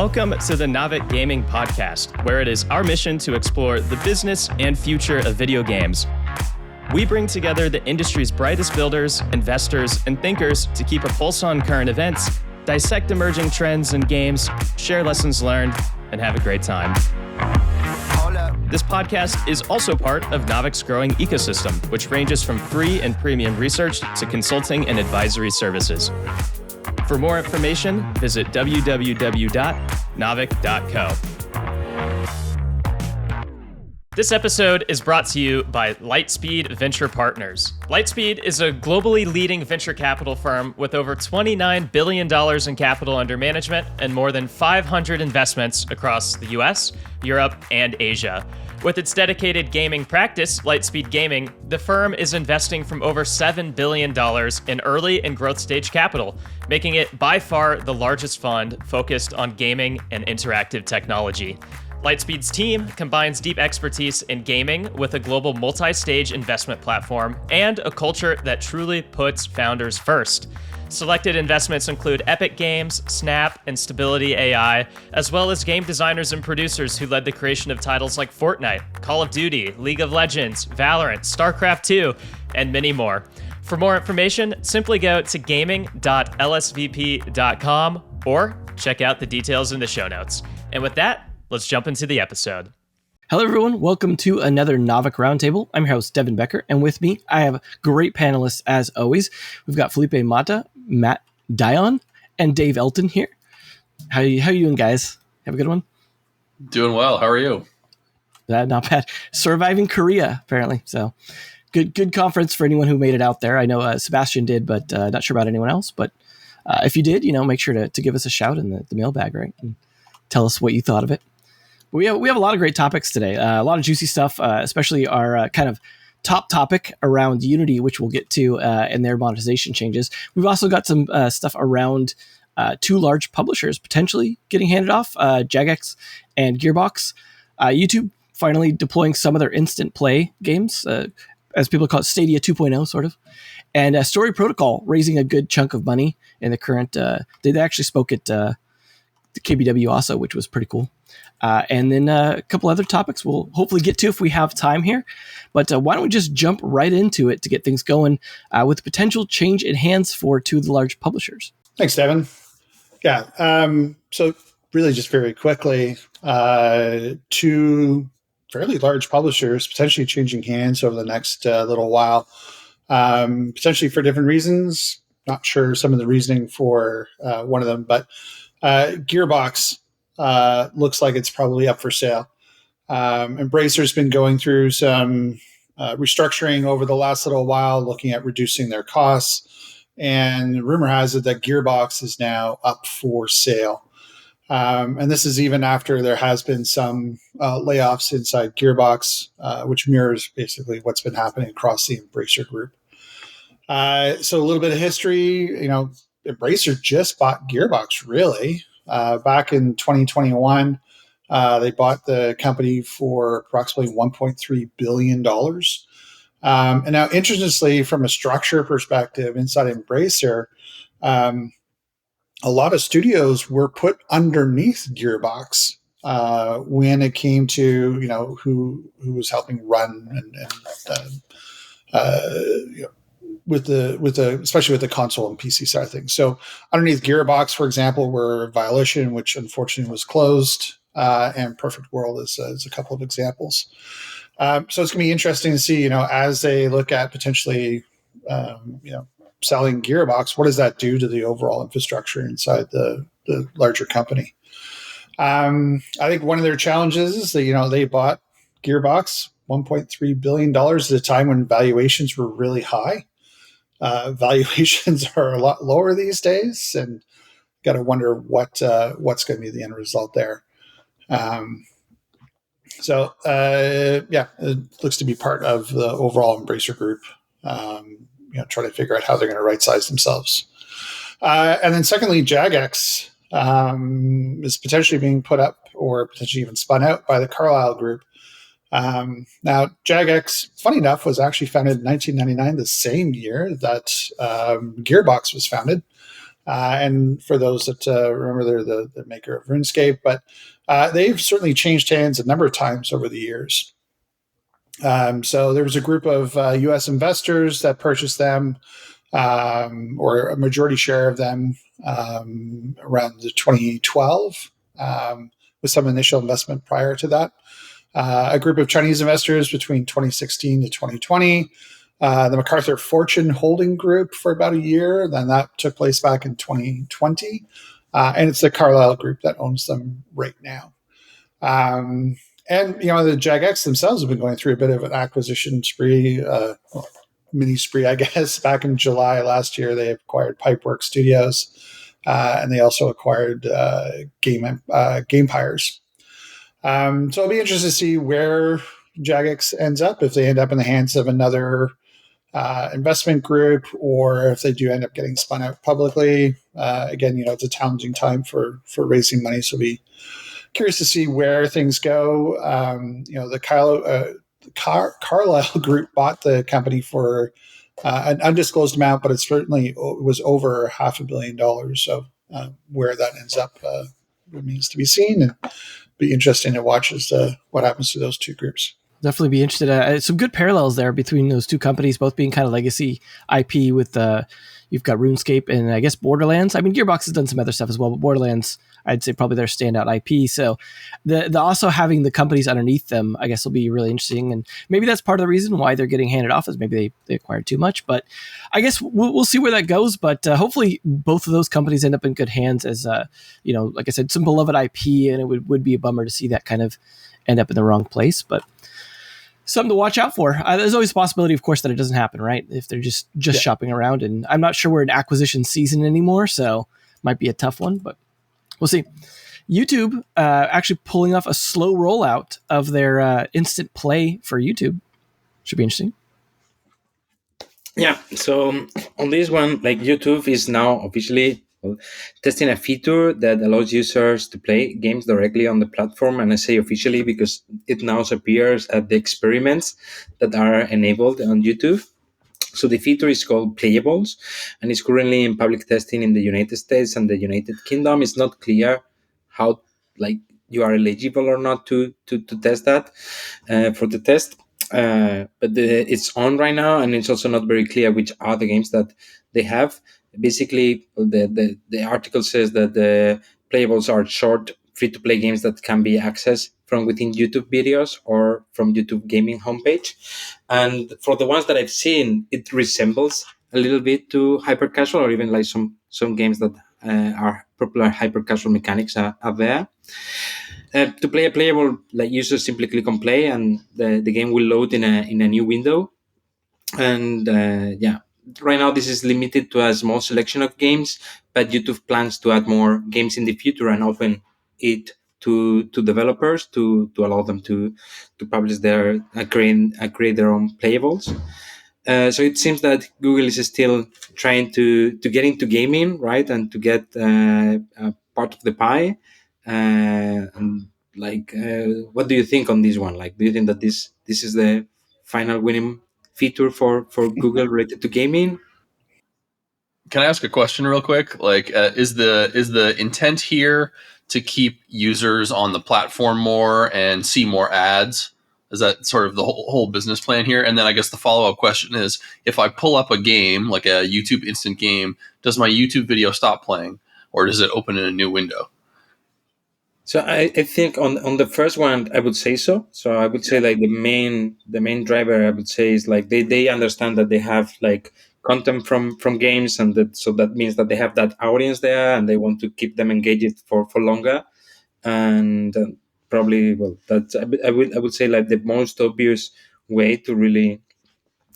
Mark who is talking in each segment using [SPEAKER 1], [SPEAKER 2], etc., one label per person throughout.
[SPEAKER 1] Welcome to the Navic Gaming Podcast, where it is our mission to explore the business and future of video games. We bring together the industry's brightest builders, investors, and thinkers to keep a pulse on current events, dissect emerging trends in games, share lessons learned, and have a great time. This podcast is also part of Navic's growing ecosystem, which ranges from free and premium research to consulting and advisory services. For more information, visit www.navic.co. This episode is brought to you by Lightspeed Venture Partners. Lightspeed is a globally leading venture capital firm with over $29 billion in capital under management and more than 500 investments across the US, Europe, and Asia. With its dedicated gaming practice, Lightspeed Gaming, the firm is investing from over $7 billion in early and growth stage capital, making it by far the largest fund focused on gaming and interactive technology. Lightspeed's team combines deep expertise in gaming with a global multi-stage investment platform and a culture that truly puts founders first. Selected investments include Epic Games, Snap, and Stability AI, as well as game designers and producers who led the creation of titles like Fortnite, Call of Duty, League of Legends, Valorant, StarCraft 2, and many more. For more information, simply go to gaming.lsvp.com or check out the details in the show notes. And with that, let's jump into the episode.
[SPEAKER 2] Hello, everyone. Welcome to another Navic Roundtable. I'm your host, Devin Becker, and with me, I have great panelists as always. We've got Felipe Mata, Matt Dion, and Dave Elton here. How you doing, guys? Have a good one?
[SPEAKER 3] Doing well. How are you?
[SPEAKER 2] Not bad. Surviving Korea, apparently. So good conference for anyone who made it out there. I know Sebastian did, but not sure about anyone else. But if you did, make sure to give us a shout in the mailbag, right? And tell us what you thought of it. We have a lot of great topics today, a lot of juicy stuff, especially our kind of top topic around Unity, which we'll get to, and their monetization changes. We've also got some stuff around two large publishers potentially getting handed off, Jagex and Gearbox. YouTube finally deploying some of their instant play games, as people call it, Stadia 2.0 sort of. And Story Protocol raising a good chunk of money in the current, they actually spoke at the KBW also, which was pretty cool. And then a couple other topics we'll hopefully get to if we have time here. But why don't we just jump right into it to get things going with the potential change in hands for two of the large publishers.
[SPEAKER 4] Thanks, Devin. Yeah. So really just very quickly, two fairly large publishers potentially changing hands over the next little while, potentially for different reasons. Not sure some of the reasoning for one of them, but Gearbox looks like it's probably up for sale. Embracer's been going through some restructuring over the last little while, looking at reducing their costs. And rumor has it that Gearbox is now up for sale. And this is even after there has been some layoffs inside Gearbox, which mirrors basically what's been happening across the Embracer group. So a little bit of history, Embracer just bought Gearbox, really. Back in 2021, they bought the company for approximately $1.3 billion. And now, interestingly, from a structure perspective inside Embracer, a lot of studios were put underneath Gearbox when it came to, who was helping run and especially with the console and PC side of things. So underneath Gearbox, for example, were Violation, which unfortunately was closed, and Perfect World is a couple of examples. So it's going to be interesting to see, as they look at potentially, selling Gearbox, what does that do to the overall infrastructure inside the larger company? I think one of their challenges is that, they bought Gearbox $1.3 billion at a time when valuations were really high. Valuations are a lot lower these days, and got to wonder what's going to be the end result there. It looks to be part of the overall Embracer group, trying to figure out how they're going to right-size themselves. And then secondly, Jagex is potentially being put up or potentially even spun out by the Carlyle group. Now, Jagex, funny enough, was actually founded in 1999, the same year that Gearbox was founded. And for those that remember, they're the maker of RuneScape, but they've certainly changed hands a number of times over the years. So there was a group of U.S. investors that purchased them, or a majority share of them, around 2012, with some initial investment prior to that. A group of Chinese investors between 2016 to 2020. The MacArthur Fortune Holding Group for about a year. Then that took place back in 2020. And it's the Carlyle Group that owns them right now. And, the Jagex themselves have been going through a bit of an acquisition spree, mini spree, I guess. Back in July last year, they acquired Pipeworks Studios, and they also acquired Gamepires. So it'll be interesting to see where Jagex ends up, if they end up in the hands of another investment group, or if they do end up getting spun out publicly. Again, it's a challenging time for raising money, so be curious to see where things go. The Carlyle Group bought the company for an undisclosed amount, but it certainly was over $500 million. So where that ends up remains to be seen, and be interesting to watch as what happens to those two groups.
[SPEAKER 2] Definitely be interested. Some good parallels there between those two companies, both being kind of legacy IP with you've got RuneScape and I guess Borderlands. I mean, Gearbox has done some other stuff as well, but Borderlands, I'd say probably their standout IP. So the also having the companies underneath them, I guess, will be really interesting. And maybe that's part of the reason why they're getting handed off, is maybe they acquired too much. But I guess we'll see where that goes. But hopefully both of those companies end up in good hands, as, like I said, some beloved IP, and it would be a bummer to see that kind of end up in the wrong place. But something to watch out for. There's always a possibility, of course, that it doesn't happen, right? If they're just shopping around. And I'm not sure we're in acquisition season anymore, so might be a tough one, but we'll see. YouTube actually pulling off a slow rollout of their instant play for YouTube. Should be interesting.
[SPEAKER 5] Yeah, so on this one, like YouTube is now officially testing a feature that allows users to play games directly on the platform. And I say officially because it now appears at the experiments that are enabled on YouTube. So the feature is called Playables, and it's currently in public testing in the United States and the United Kingdom. It's not clear how you are eligible or not to test that for the test. But it's on right now, and it's also not very clear which are the games that they have. Basically, the article says that the Playables are short, free-to-play games that can be accessed from within YouTube videos or from YouTube Gaming homepage. And for the ones that I've seen, it resembles a little bit to hyper-casual, or even like some games that are popular hyper-casual mechanics are there. To play a playable, users simply click on play, and the game will load in a new window. And right now this is limited to a small selection of games, but YouTube plans to add more games in the future and open it to developers to allow them to publish their create their own playables. So it seems that Google is still trying to get into gaming, right, and to get a part of the pie. What do you think on this one? Do you think that this is the final winning feature for Google related to gaming?
[SPEAKER 3] Can I ask a question real quick? Is the intent here to keep users on the platform more and see more ads? Is that sort of the whole business plan here? And then I guess the follow-up question is, if I pull up a game, like a YouTube instant game, does my YouTube video stop playing, or does it open in a new window?
[SPEAKER 5] So I think on the first one, I would say so. So I would say the main driver, I would say, is they understand that they have content from games, and that means that they have that audience there, and they want to keep them engaged for longer. And probably, that's I would say the most obvious way to really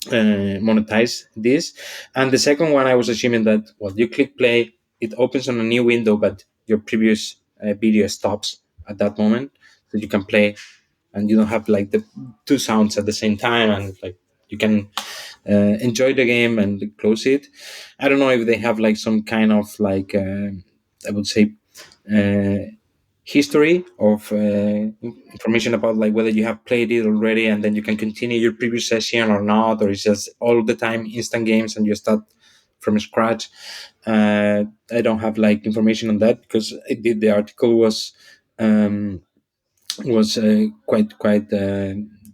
[SPEAKER 5] monetize this. And the second one, I was assuming that you click play, it opens on a new window, but your previous video stops at that moment, so you can play, and you don't have the two sounds at the same time, and you can enjoy the game and close it. I don't know if they have some kind of I would say history of information about whether you have played it already, and then you can continue your previous session or not, or it's just all the time instant games and you start from scratch. I don't have like information on that because the article was quite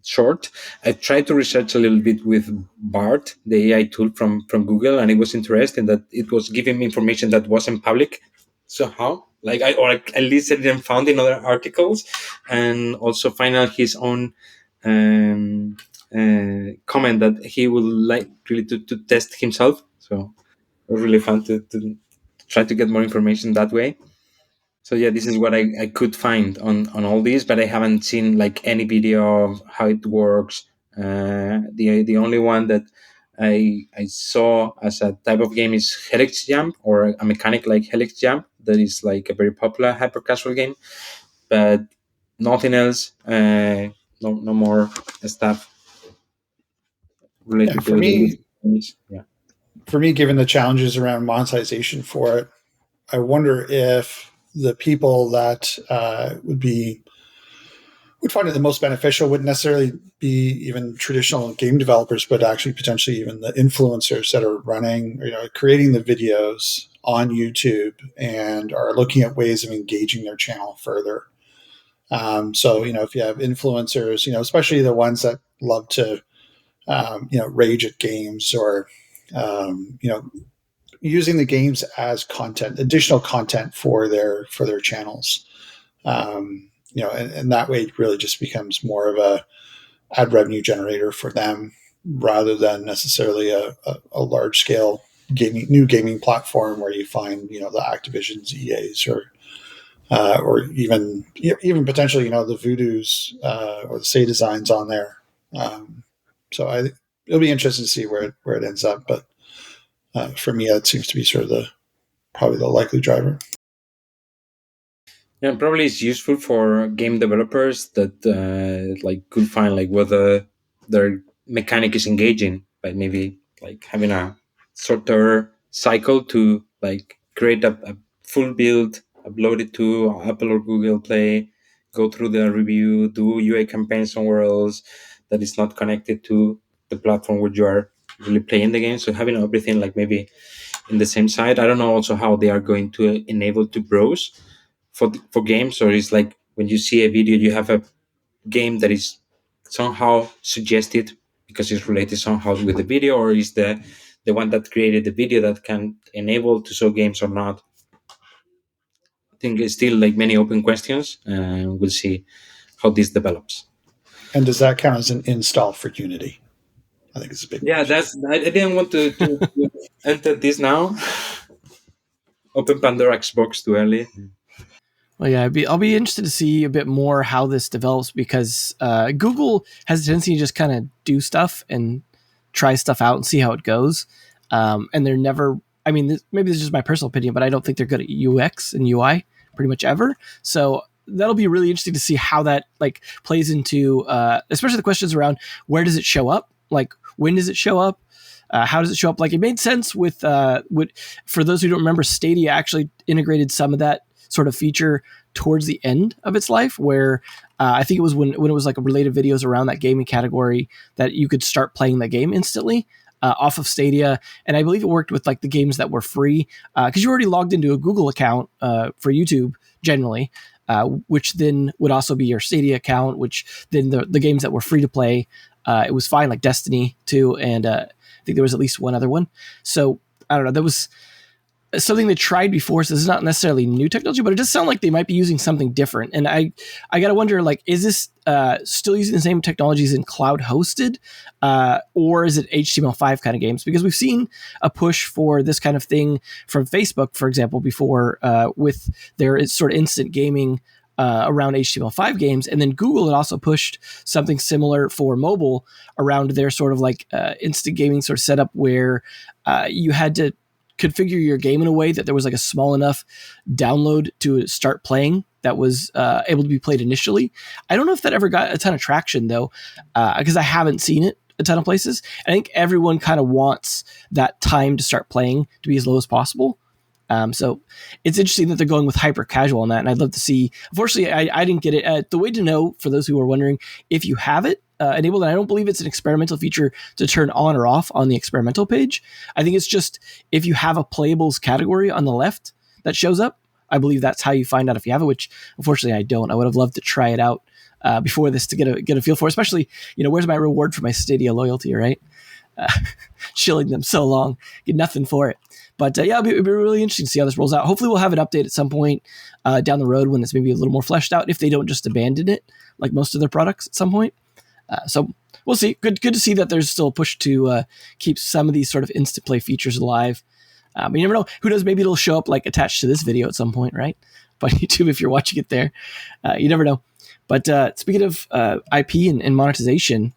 [SPEAKER 5] short. I tried to research a little bit with Bart, the AI tool from Google, and it was interesting that it was giving me information that wasn't public somehow. Like or at least I didn't found in other articles, and also find out his own comment that he would like really to test himself. So it was really fun to try to get more information that way. So yeah, this is what I could find on all these, but I haven't seen like any video of how it works. The only one that I saw as a type of game is Helix Jump, or a mechanic like Helix Jump that is like a very popular hyper casual game, but nothing else. No more stuff related
[SPEAKER 4] For
[SPEAKER 5] to
[SPEAKER 4] me,
[SPEAKER 5] the yeah.
[SPEAKER 4] given the challenges around monetization for it, I wonder if the people that would find it the most beneficial wouldn't necessarily be even traditional game developers, but actually potentially even the influencers that are running, creating the videos on YouTube and are looking at ways of engaging their channel further. So, if you have influencers, especially the ones that love to, rage at games or, using the games as content, additional content for their channels. And that way it really just becomes more of a ad revenue generator for them rather than necessarily a large scale new gaming platform where you find, the Activisions, EAs, or even potentially, the Voodoos, or the Say Designs on there. So it'll be interesting to see where it ends up. But for me, that seems to be sort of probably the likely driver.
[SPEAKER 5] Yeah, probably it's useful for game developers that like could find like whether their mechanic is engaging by maybe like having a shorter cycle to like create a full build, upload it to Apple or Google Play, go through the review, do UA campaign somewhere else that is not connected to the platform where you are really playing the game. So having everything like maybe in the same site. I don't know also how they are going to enable to browse for games, or is like when you see a video you have a game that is somehow suggested because it's related somehow with the video, or is the one that created the video that can enable to show games or not. I think it's still like many open questions, and we'll see how this develops.
[SPEAKER 4] And does that count as an install for Unity? I think it's a big
[SPEAKER 5] Yeah,
[SPEAKER 4] question.
[SPEAKER 5] I didn't want to enter this now. Open Pandora Xbox too early.
[SPEAKER 2] Well, yeah, I'll be interested to see a bit more how this develops because Google has a tendency to just kind of do stuff and try stuff out and see how it goes. And they're never, I mean, maybe this is just my personal opinion, but I don't think they're good at UX and UI pretty much ever. So that'll be really interesting to see how that like plays into, especially the questions around where does it show up? Like, when does it show up? How does it show up? Like, it made sense with for those who don't remember, Stadia actually integrated some of that sort of feature towards the end of its life, where I think it was when it was like related videos around that gaming category that you could start playing the game instantly off of Stadia. And I believe it worked with like the games that were free because you already logged into a Google account for YouTube generally, which then would also be your Stadia account, which then the games that were free to play, it was fine, like Destiny 2, and I think there was at least one other one. So I don't know, that was something they tried before, so this is not necessarily new technology, but it does sound like they might be using something different. And I gotta wonder, like, is this still using the same technologies in cloud hosted, or is it HTML5 kind of games? Because we've seen a push for this kind of thing from Facebook, for example, before with their sort of instant gaming around HTML5 games. And then Google had also pushed something similar for mobile around their sort of like instant gaming sort of setup where you had to configure your game in a way that there was like a small enough download to start playing that was able to be played initially. I don't know if that ever got a ton of traction though, because I haven't seen it a ton of places. I think everyone kind of wants that time to start playing to be as low as possible. So it's interesting that they're going with hyper casual on that. And I'd love to see, unfortunately, I didn't get it. The way to know, for those who are wondering, if you have it, enabled, and I don't believe it's an experimental feature to turn on or off on the experimental page. I think it's just if you have a Playables category on the left that shows up, I believe that's how you find out if you have it, which unfortunately I don't. I would have loved to try it out before this to get a feel for it, especially, where's my reward for my Stadia loyalty, right? Shilling them so long, get nothing for it. But it'd be really interesting to see how this rolls out. Hopefully we'll have an update at some point down the road when it's maybe a little more fleshed out, if they don't just abandon it like most of their products at some point. So we'll see. Good to see that there's still a push to keep some of these sort of instant play features alive. But you never know. Who knows? Maybe it'll show up like attached to this video at some point, right? But YouTube, if you're watching it there, you never know. But speaking of IP and monetization,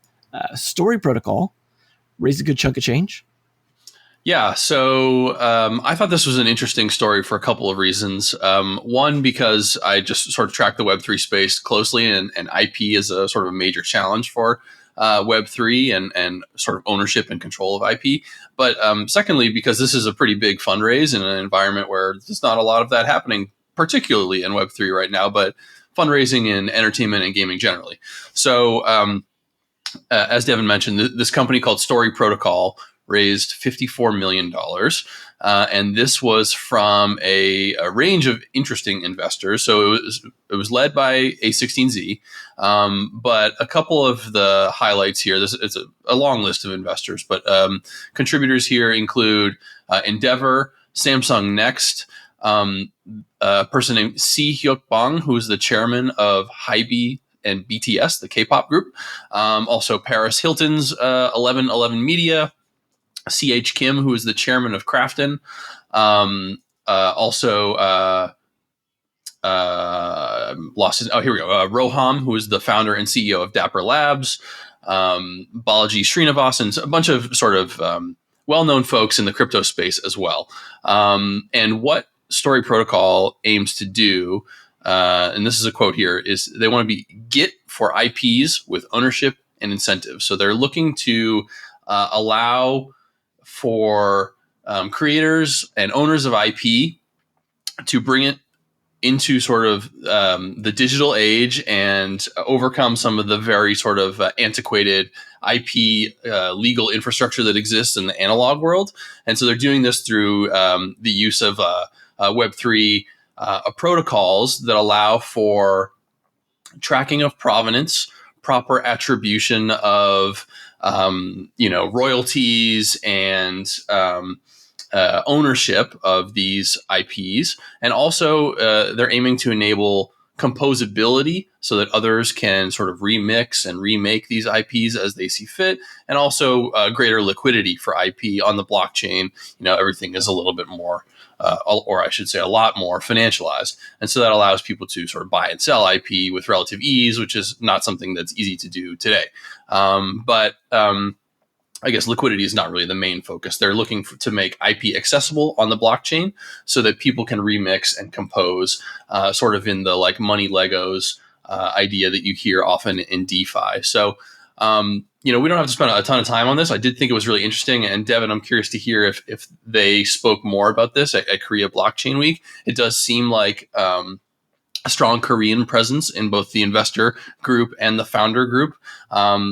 [SPEAKER 2] Story Protocol raised a good chunk of change.
[SPEAKER 3] Yeah, so I thought this was an interesting story for a couple of reasons. One, because I just sort of track the Web3 space closely, and IP is a sort of a major challenge for Web3 and sort of ownership and control of IP. But secondly, because this is a pretty big fundraise in an environment where there's not a lot of that happening, particularly in Web3 right now, but fundraising in entertainment and gaming generally. So as Devin mentioned, this company called Story Protocol raised $54 million. And this was from a range of interesting investors. So it was led by A16Z. But a couple of the highlights here, it's a long list of investors, but contributors here include Endeavor, Samsung Next, a person named Si Hyuk Bang, who's the chairman of Hybe and BTS, the K-pop group. Also Paris Hilton's 1111 Media, C.H. Kim, who is the chairman of Krafton. Roham, who is the founder and CEO of Dapper Labs. Balaji Srinivas, and a bunch of sort of well-known folks in the crypto space as well. And what Story Protocol aims to do, and this is a quote here, is they want to be Git for IPs with ownership and incentives. So they're looking to allow for creators and owners of IP to bring it into sort of the digital age and overcome some of the very sort of antiquated IP legal infrastructure that exists in the analog world. And so they're doing this through the use of Web3 protocols that allow for tracking of provenance, proper attribution of royalties and ownership of these IPs. And also they're aiming to enable composability so that others can sort of remix and remake these IPs as they see fit, and also greater liquidity for IP on the blockchain. Everything is a little bit more, or I should say a lot more financialized. And so that allows people to sort of buy and sell IP with relative ease, which is not something that's easy to do today. But I guess liquidity is not really the main focus. They're looking to make IP accessible on the blockchain so that people can remix and compose, sort of in the like money Legos idea that you hear often in DeFi. So, we don't have to spend a ton of time on this. I did think it was really interesting. And Devin, I'm curious to hear if they spoke more about this at Korea Blockchain Week. It does seem like a strong Korean presence in both the investor group and the founder group.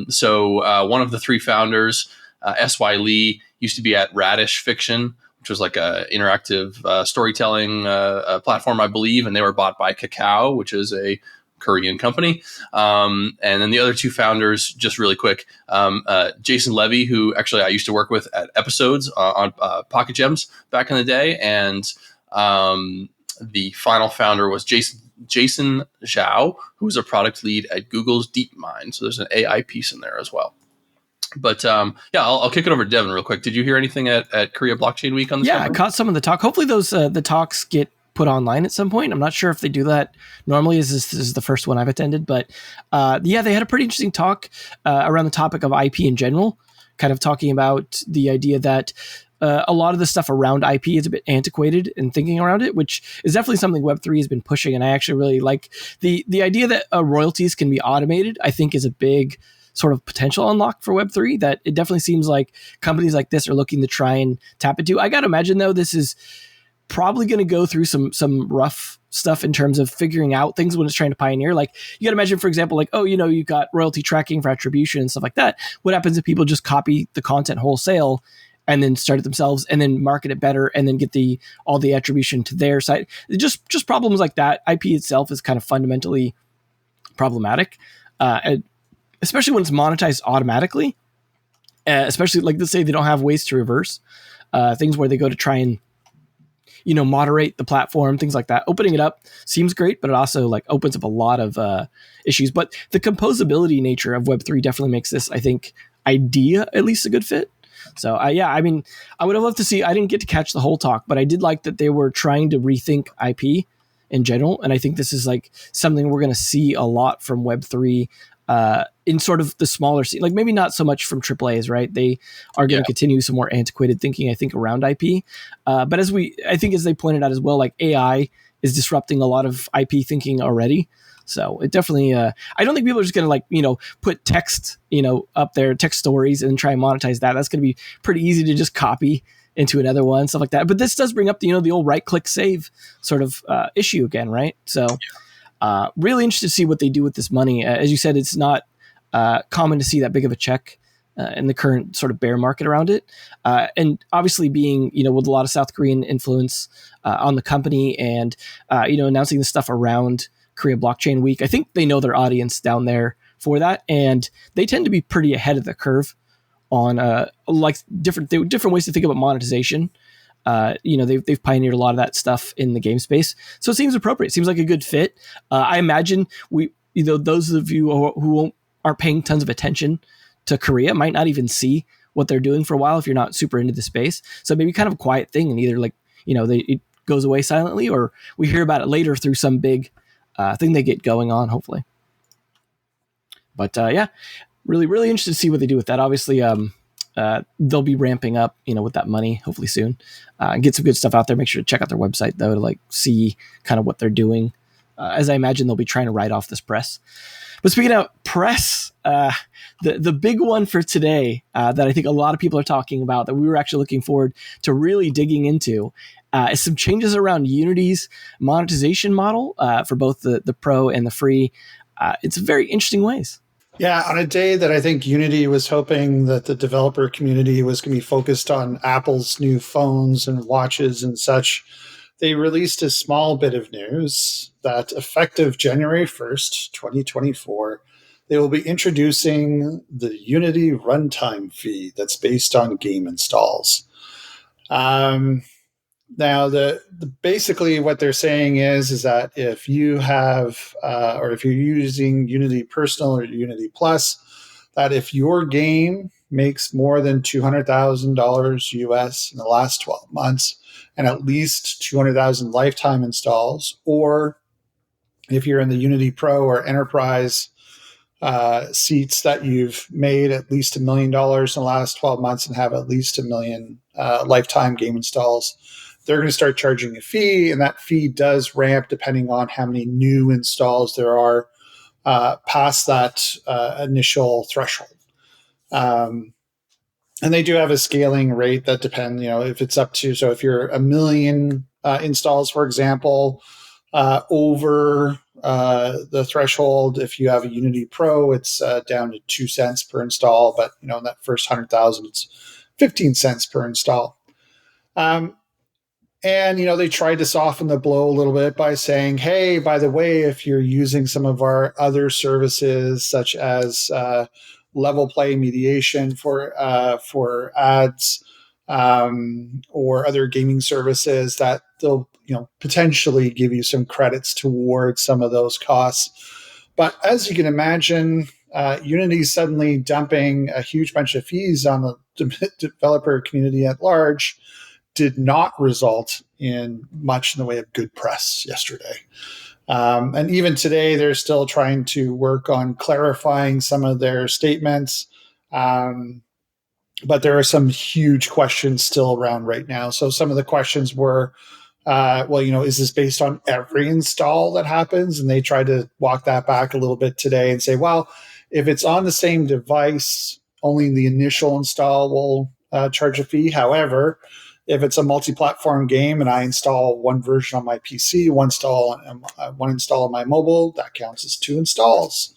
[SPEAKER 3] So one of the three founders, S.Y. Lee, used to be at Radish Fiction, which was like a interactive storytelling platform, I believe. And they were bought by Kakao, which is a Korean company. And then the other two founders, just really quick, Jason Levy, who actually I used to work with at Episodes on Pocket Gems back in the day. And the final founder was Jason Zhao, who was a product lead at Google's DeepMind. So there's an AI piece in there as well. But I'll kick it over to Devin real quick. Did you hear anything at Korea Blockchain Week on this?
[SPEAKER 2] Yeah, I caught some of the talk. Hopefully those the talks get put online at some point. I'm not sure if they do that normally. This is the first one I've attended, but they had a pretty interesting talk around the topic of IP in general, kind of talking about the idea that a lot of the stuff around IP is a bit antiquated and thinking around it, which is definitely something Web3 has been pushing. And I actually really like the idea that royalties can be automated. I think is a big sort of potential unlock for Web3 that it definitely seems like companies like this are looking to try and tap into. I got to imagine, though, this is probably going to go through some rough stuff in terms of figuring out things when it's trying to pioneer. Like, you got to imagine, for example, like, oh, you've got royalty tracking for attribution and stuff like that. What happens if people just copy the content wholesale and then start it themselves and then market it better and then get all the attribution to their site? Just problems like that. IP itself is kind of fundamentally problematic, especially when it's monetized automatically. Especially, like, let's say they don't have ways to reverse things where they go to try and moderate the platform, things like that. Opening it up seems great, but it also like opens up a lot of issues. But the composability nature of Web3 definitely makes this, I think, idea at least a good fit. So I would have loved to see. I didn't get to catch the whole talk, but I did like that they were trying to rethink IP in general, and I think this is like something we're going to see a lot from Web3 in sort of the smaller scene. Like, maybe not so much from AAAs, right? They are going to continue some more antiquated thinking, I think, around IP. But as they pointed out as well, like, AI is disrupting a lot of IP thinking already. So it definitely, I don't think people are just going to put text, up there, text stories and try and monetize that. That's going to be pretty easy to just copy into another one, stuff like that. But this does bring up the old right click save sort of issue again, right? So really interested to see what they do with this money. As you said, it's not common to see that big of a check in the current sort of bear market around it. And obviously being, with a lot of South Korean influence on the company and, announcing the stuff around Korea Blockchain Week, I think they know their audience down there for that. And they tend to be pretty ahead of the curve on different ways to think about monetization. They've pioneered a lot of that stuff in the game space. So it seems appropriate. It seems like a good fit. I imagine those of you who aren't paying tons of attention to Korea might not even see what they're doing for a while if you're not super into the space. So maybe kind of a quiet thing, and either it goes away silently, or we hear about it later through some big thing they get going on, hopefully. But really, really interested to see what they do with that. Obviously, they'll be ramping up, with that money, hopefully soon, and get some good stuff out there. Make sure to check out their website, though, to see kind of what they're doing. As I imagine they'll be trying to write off this press. But speaking of press, the big one for today that I think a lot of people are talking about, that we were actually looking forward to really digging into, is some changes around Unity's monetization model for both the pro and the free. It's very interesting ways.
[SPEAKER 4] Yeah, on a day that I think Unity was hoping that the developer community was going to be focused on Apple's new phones and watches and such, they released a small bit of news that effective January 1st, 2024, they will be introducing the Unity runtime fee that's based on game installs. Now, basically what they're saying is that if you have, or if you're using Unity Personal or Unity Plus, that if your game makes more than $200,000 US in the last 12 months and at least 200,000 lifetime installs, or if you're in the Unity Pro or Enterprise seats that you've made at least $1 million in the last 12 months and have at least 1 million lifetime game installs, they're going to start charging a fee, and that fee does ramp depending on how many new installs there are past that initial threshold. And they do have a scaling rate that depends, if it's up to, so if you're 1 million installs, for example, over the threshold, if you have a Unity Pro, it's down to 2 cents per install, but in that first 100,000, it's 15 cents per install. And, they tried to soften the blow a little bit by saying, hey, by the way, if you're using some of our other services, such as level play mediation for ads or other gaming services, that they'll potentially give you some credits towards some of those costs. But as you can imagine, Unity suddenly dumping a huge bunch of fees on the developer community at large did not result in much in the way of good press yesterday. And even today, they're still trying to work on clarifying some of their statements. But there are some huge questions still around right now. So some of the questions were, is this based on every install that happens? And they tried to walk that back a little bit today and say, well, if it's on the same device, only the initial install will charge a fee. However, If it's a multi-platform game and I install one version on my PC, one install on my mobile, that counts as 2 installs.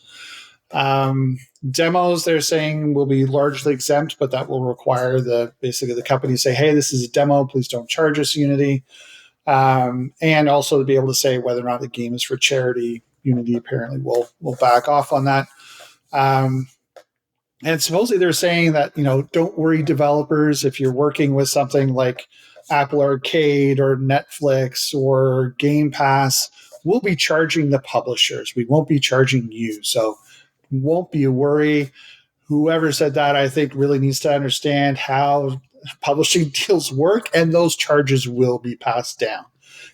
[SPEAKER 4] Demos, they're saying, will be largely exempt, but that will require basically the company say, hey, this is a demo, please don't charge us Unity. And also to be able to say whether or not the game is for charity. Unity apparently will back off on that. And supposedly they're saying that, don't worry, developers, if you're working with something like Apple Arcade or Netflix or Game Pass, we'll be charging the publishers. We won't be charging you. So won't be a worry. Whoever said that, I think, really needs to understand how publishing deals work, and those charges will be passed down.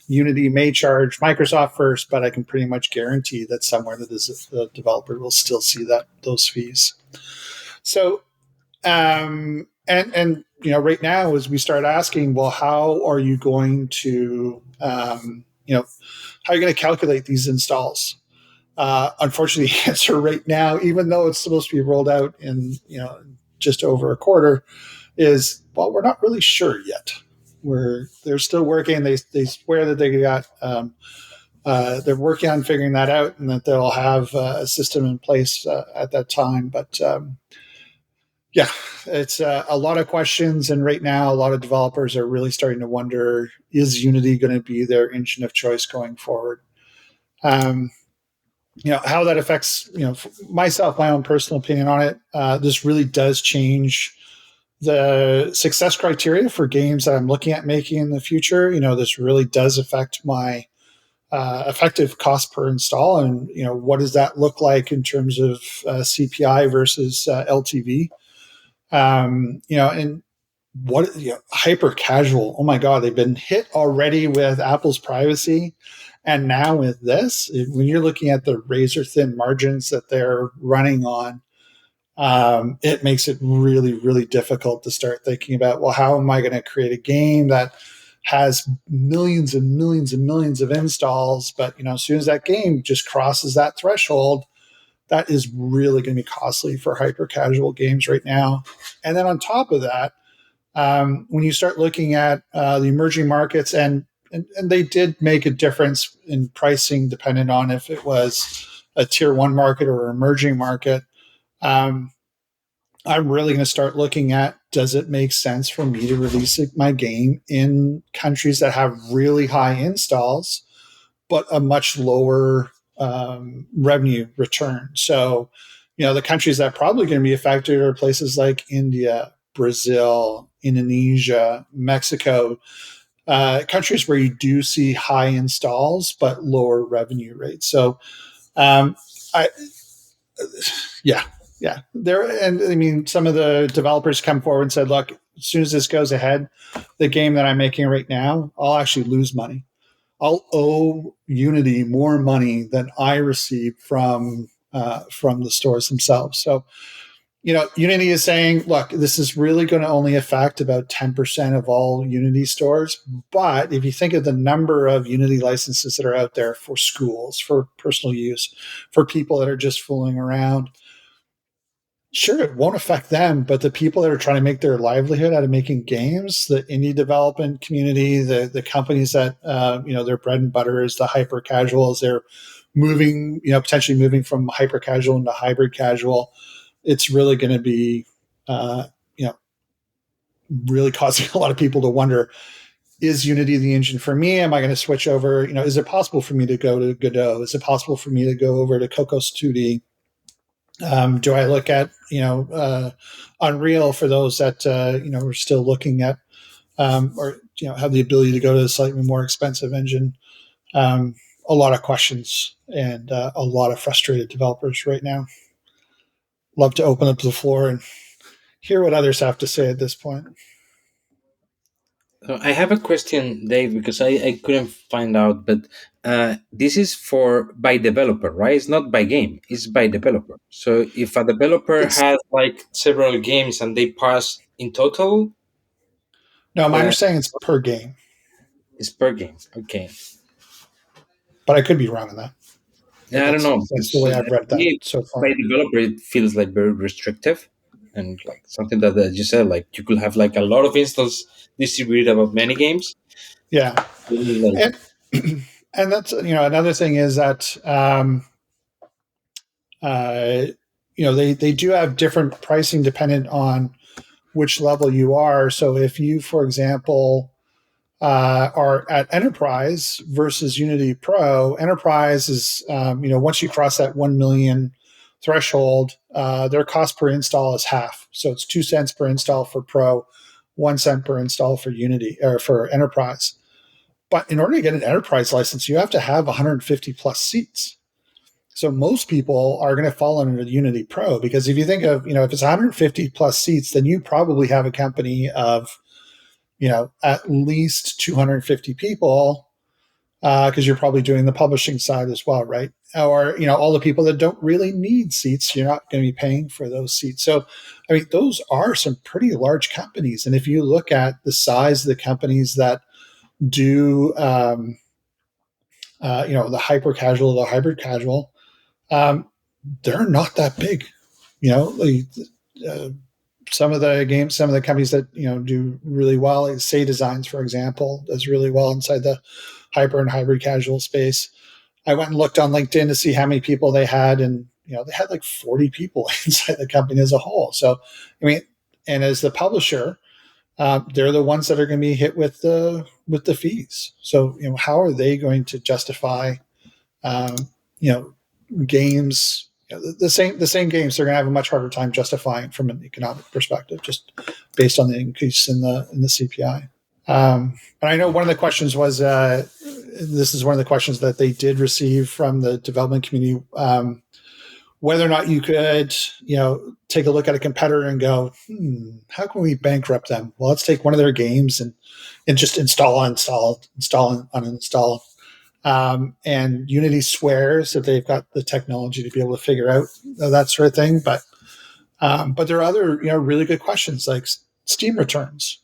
[SPEAKER 4] Unity may charge Microsoft first, but I can pretty much guarantee that somewhere the developer will still see those fees. So, and right now, as we start asking, well, how are you going to, how are you going to calculate these installs? Unfortunately, the answer right now, even though it's supposed to be rolled out in just over a quarter, is, well, we're not really sure yet. They're still working. They swear that they got they're working on figuring that out, and that they'll have a system in place at that time. But yeah, it's a lot of questions, and right now a lot of developers are really starting to wonder, is Unity going to be their engine of choice going forward? How that affects myself, my own personal opinion on it. This really does change the success criteria for games that I'm looking at making in the future. This really does affect my effective cost per install, and what does that look like in terms of CPI versus LTV? And what hyper casual. Oh my God, they've been hit already with Apple's privacy, and now with this, when you're looking at the razor thin margins that they're running on, it makes it really, really difficult to start thinking about, well, how am I going to create a game that has millions and millions and millions of installs, but as soon as that game just crosses that threshold, that is really going to be costly for hyper casual games right now. And then on top of that, when you start looking at the emerging markets, and they did make a difference in pricing depending on if it was a tier 1 market or an emerging market. I'm really going to start looking at, does it make sense for me to release my game in countries that have really high installs, but a much lower revenue return? So, the countries that are probably going to be affected are places like India, Brazil, Indonesia, Mexico, countries where you do see high installs but lower revenue rates. So, some of the developers come forward and said, look, as soon as this goes ahead, the game that I'm making right now, I'll actually lose money. I'll owe Unity more money than I receive from the stores themselves. So, Unity is saying, look, this is really going to only affect about 10% of all Unity stores. But if you think of the number of Unity licenses that are out there for schools, for personal use, for people that are just fooling around, sure, it won't affect them, but the people that are trying to make their livelihood out of making games, the indie development community, the companies that, their bread and butter is the hyper casuals, they're moving, potentially moving from hyper casual into hybrid casual. It's really going to be, really causing a lot of people to wonder, is Unity the engine for me? Am I going to switch over? Is it possible for me to go to Godot? Is it possible for me to go over to Cocos 2D? Do I look at Unreal for those that are still looking at or have the ability to go to a slightly more expensive engine? A lot of questions and a lot of frustrated developers right now. Love to open up the floor and hear what others have to say at this point.
[SPEAKER 5] So I have a question, Dave, because I couldn't find out, but this is by developer, right? It's not by game, it's by developer. So if a developer has like several games and they pass in total?
[SPEAKER 4] No, my understanding is per game.
[SPEAKER 5] It's per game, okay.
[SPEAKER 4] But I could be wrong on that.
[SPEAKER 5] Yeah, I don't know.
[SPEAKER 4] That's the way I've read that so far.
[SPEAKER 5] By developer, it feels like very restrictive. and like something that you said, like you could have like a lot of installs distributed about many games.
[SPEAKER 4] Yeah,
[SPEAKER 5] Like,
[SPEAKER 4] and and that's another thing is that uh, they do have different pricing dependent on which level you are. So if you, for example, are at Enterprise versus Unity Pro, Enterprise is once you cross that 1 million threshold, their cost per install is half. So it's 2 cents per install for Pro, 1 cent per install for Unity or for Enterprise. But in order to get an Enterprise license, you have to have 150 plus seats. So most people are going to fall under the Unity Pro because if you think of, if it's 150 plus seats, then you probably have a company of, at least 250 people because you're probably doing the publishing side as well, right? Or, all the people that don't really need seats, you're not going to be paying for those seats. So, I mean, those are some pretty large companies. And if you look at the size of the companies that do, the hyper casual, the hybrid casual, they're not that big. Uh, some of the companies that do really well, like Say Designs, for example, does really well inside the hyper and hybrid casual space. I went and looked on LinkedIn to see how many people they had, and they had like 40 people inside the company as a whole. So, I mean, and as the publisher, they're the ones that are going to be hit with the fees. So, how are they going to justify, um, you know, games? The same games, they're going to have a much harder time justifying from an economic perspective, just based on the increase in the CPI. And I know one of the questions was, this is one of the questions that they did receive from the development community, whether or not you could, take a look at a competitor and go, how can we bankrupt them? Well, let's take one of their games and just install, uninstall. And Unity swears that they've got the technology to be able to figure out that sort of thing. But there are other, really good questions like Steam returns.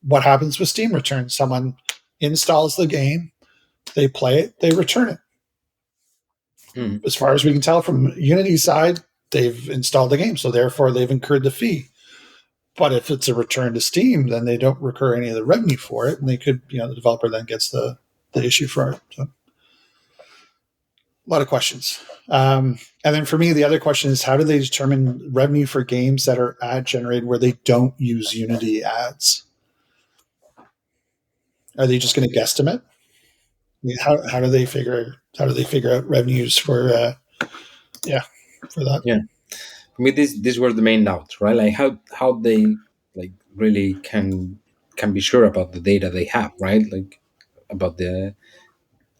[SPEAKER 4] What happens with Steam returns? Someone installs the game, they play it, they return it. As far as we can tell from Unity's side, they've installed the game, so therefore they've incurred the fee. But if it's a return to Steam, then they don't recur any of the revenue for it, and they could, the developer then gets the issue for it. So, a lot of questions. And then for me, the other question is, how do they determine revenue for games that are ad generated where they don't use Unity ads? Are they just going to guesstimate? I mean, how do they figure out revenues for that?
[SPEAKER 5] Yeah, for me, these were the main doubts, right? Like how they like really can be sure about the data they have, right? Like about the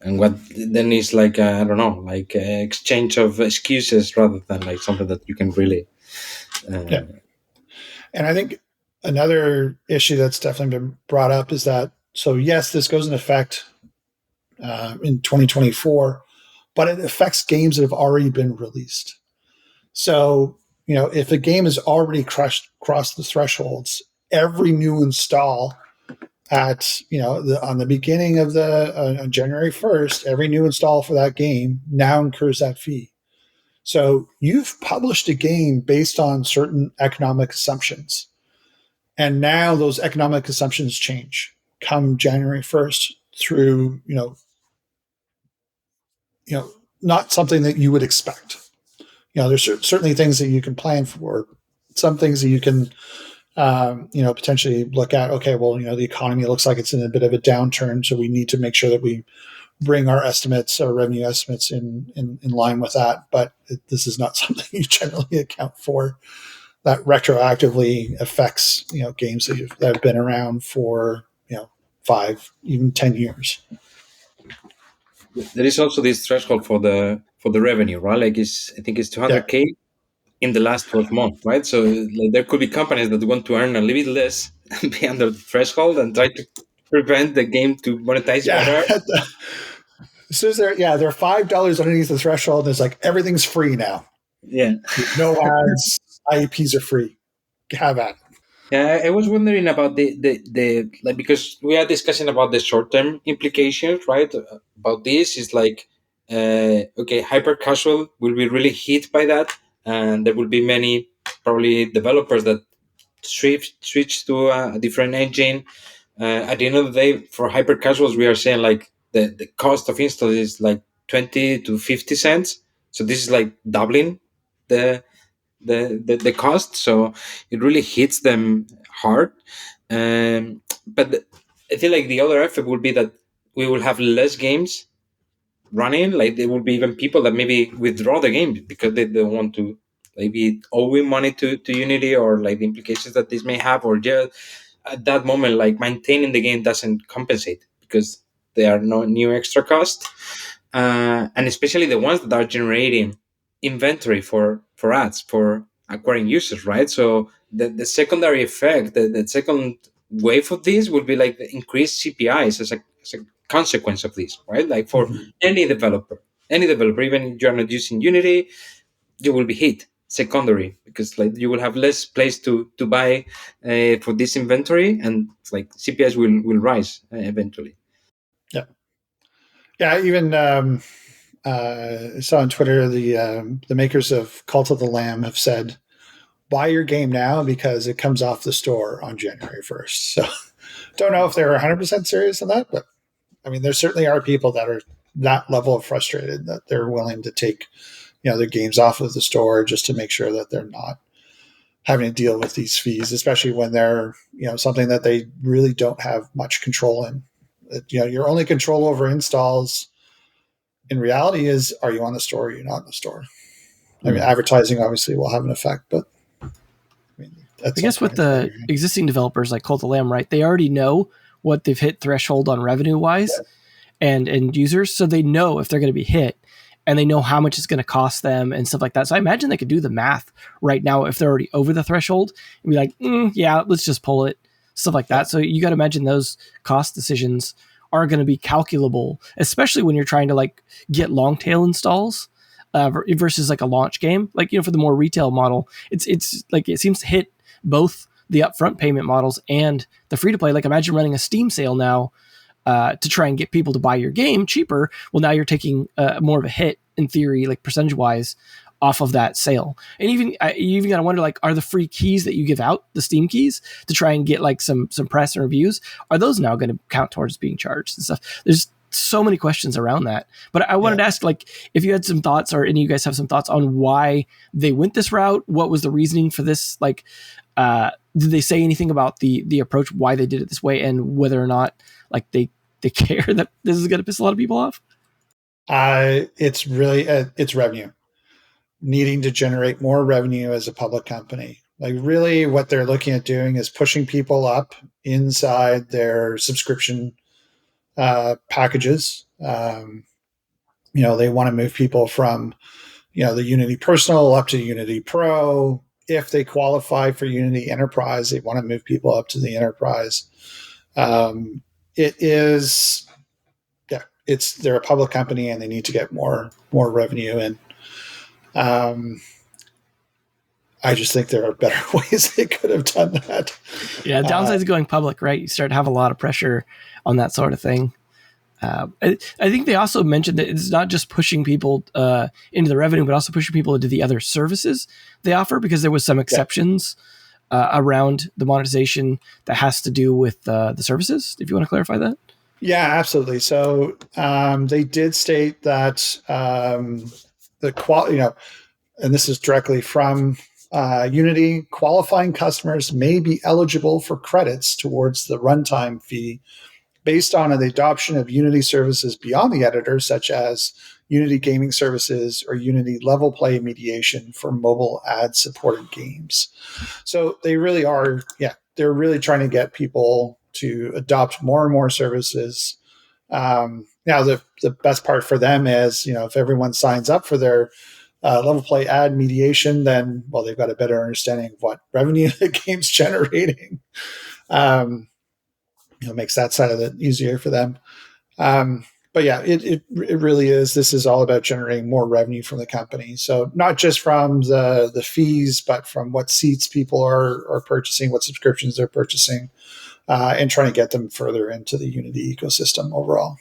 [SPEAKER 5] and what then is like I don't know, like exchange of excuses rather than like something that you can really.
[SPEAKER 4] Yeah, and I think another issue that's definitely been brought up is that, so yes, this goes into effect in 2024, but it affects games that have already been released. So, if a game has already crossed the thresholds, every new install at, on the beginning of on January 1st, every new install for that game now incurs that fee. So you've published a game based on certain economic assumptions. And now those economic assumptions change come January 1st through, not something that you would expect. There's certainly things that you can plan for, some things that you can, potentially look at. Okay, well, the economy looks like it's in a bit of a downturn, so we need to make sure that we bring our estimates, our revenue estimates, in line with that. But this is not something you generally account for that retroactively affects games that have been around for 5, even 10 years.
[SPEAKER 5] There is also this threshold for the revenue, right? Like I think it's 200K in the last 12 months, right? So like, there could be companies that want to earn a little bit less and be under the threshold and try to prevent the game to monetize better.
[SPEAKER 4] So there are $5 underneath the threshold. There's like everything's free now.
[SPEAKER 5] Yeah,
[SPEAKER 4] no ads. IEPs are free. Have at it.
[SPEAKER 5] Yeah, I was wondering about the like, because we are discussing about the short term implications, right? About this is like, okay, hyper casual will be really hit by that, and there will be many probably developers that switch to a different engine. At the end of the day, for hyper casuals, we are saying like the cost of install is like 20 to 50 cents. So this is like doubling the the cost. So it really hits them hard. But I feel like the other effect will be that we will have less games running. Like there will be even people that maybe withdraw the game because they don't want to maybe owing money to Unity, or like the implications that this may have, or just at that moment like maintaining the game doesn't compensate because there are no new extra cost, and especially the ones that are generating inventory for ads for acquiring users, right? So the secondary effect, the second wave of this would be like the increased CPIs as a consequence of this, right? Like for any developer, even if you're not using Unity, you will be hit secondary because like you will have less place to buy for this inventory, and like CPIs will rise eventually.
[SPEAKER 4] Yeah. Yeah. Even saw on Twitter the makers of Cult of the Lamb have said, buy your game now because it comes off the store on January 1st. So don't know if they're 100% serious on that, but I mean, there certainly are people that are that level of frustrated that they're willing to take, their games off of the store just to make sure that they're not having to deal with these fees, especially when they're, something that they really don't have much control in. Your only control over installs in reality is, are you on the store or are you not in the store? I mean, advertising obviously will have an effect, but I mean,
[SPEAKER 2] I guess with the existing developers like Cult of Lamb, right, they already know what they've hit threshold on revenue-wise and users, so they know if they're going to be hit, and they know how much it's going to cost them and stuff like that. So I imagine they could do the math right now if they're already over the threshold and be like, yeah, let's just pull it, stuff like that. So you got to imagine those cost decisions are going to be calculable, especially when you're trying to like get long tail installs versus like a launch game. Like, for the more retail model, it's like it seems to hit both the upfront payment models and the free to play. Like imagine running a Steam sale now to try and get people to buy your game cheaper. Well, now you're taking more of a hit in theory, like percentage wise, off of that sale. And you even got to wonder, like, are the free keys that you give out, the Steam keys, to try and get like some press and reviews, are those now going to count towards being charged and stuff? There's so many questions around that. But I wanted to ask, like, if you had some thoughts, or any of you guys have some thoughts on why they went this route. What was the reasoning for this? Like, did they say anything about the approach, why they did it this way, and whether or not like they care that this is going to piss a lot of people off?
[SPEAKER 4] It's really it's revenue, needing to generate more revenue as a public company. Like really what they're looking at doing is pushing people up inside their subscription packages. They want to move people from, the Unity Personal up to Unity Pro. If they qualify for Unity Enterprise, they want to move people up to the Enterprise. They're a public company and they need to get more revenue. And I just think there are better ways they could have done that.
[SPEAKER 2] Yeah, downsides of going public, right? You start to have a lot of pressure on that sort of thing. I think they also mentioned that it's not just pushing people into the revenue, but also pushing people into the other services they offer, because there was some exceptions around the monetization that has to do with the services. If you want to clarify that.
[SPEAKER 4] Yeah, absolutely. So they did state that the quality, and this is directly from Unity, qualifying customers may be eligible for credits towards the runtime fee based on the adoption of Unity services beyond the editor, such as Unity Gaming Services or Unity Level Play Mediation for mobile ad-supported games. So they really are, they're really trying to get people to adopt more and more services. Now, the best part for them is, if everyone signs up for their Level Play ad mediation, then, well, they've got a better understanding of what revenue the game's generating. Makes that side of it easier for them. But yeah, it really is. This is all about generating more revenue from the company. So not just from the fees, but from what seats people are purchasing, what subscriptions they're purchasing, and trying to get them further into the Unity ecosystem overall.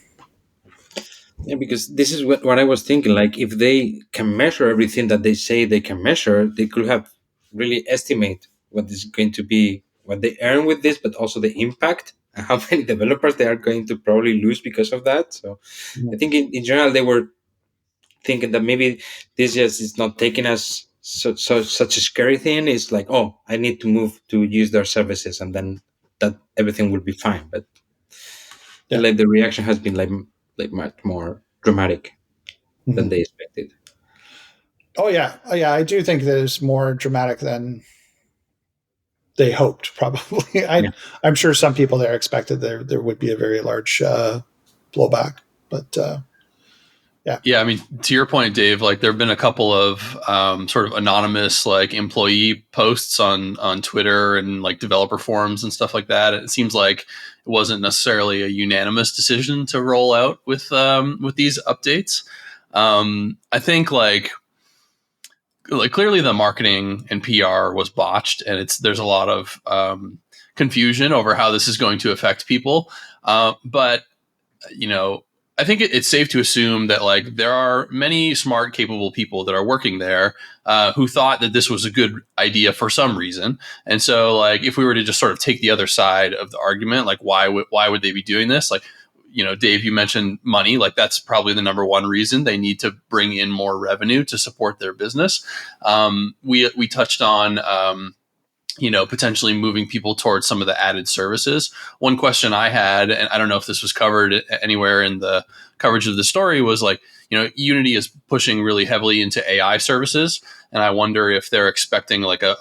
[SPEAKER 5] Yeah, because this is what I was thinking. Like, if they can measure everything that they say they can measure, they could have really estimate what is going to be, what they earn with this, but also the impact and how many developers they are going to probably lose because of that. So I think in general, they were thinking that maybe this just is not taken as such a scary thing. It's like, oh, I need to move to use their services, and then that everything will be fine. But like the reaction has been like much more dramatic than they expected.
[SPEAKER 4] Oh yeah, I do think that it's more dramatic than they hoped. Probably, I'm sure some people there expected there would be a very large blowback, but
[SPEAKER 3] yeah. I mean, to your point, Dave, like there have been a couple of sort of anonymous like employee posts on Twitter and like developer forums and stuff like that. It seems like it wasn't necessarily a unanimous decision to roll out with these updates. I think like clearly the marketing and PR was botched, and there's a lot of confusion over how this is going to affect people. But I think it's safe to assume that like there are many smart, capable people that are working there who thought that this was a good idea for some reason. And so, like, if we were to just sort of take the other side of the argument, like why would they be doing this? Like, Dave, you mentioned money. Like that's probably the number one reason they need to bring in more revenue to support their business. We touched on potentially moving people towards some of the added services. One question I had, and I don't know if this was covered anywhere in the coverage of the story, was like, Unity is pushing really heavily into AI services. And I wonder if they're expecting like a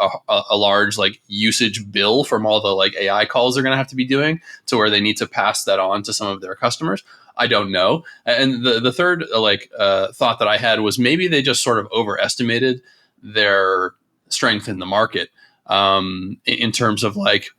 [SPEAKER 3] large like usage bill from all the like AI calls they're going to have to be doing to where they need to pass that on to some of their customers. I don't know. And the third thought that I had was maybe they just sort of overestimated their strength in the market. In terms of like,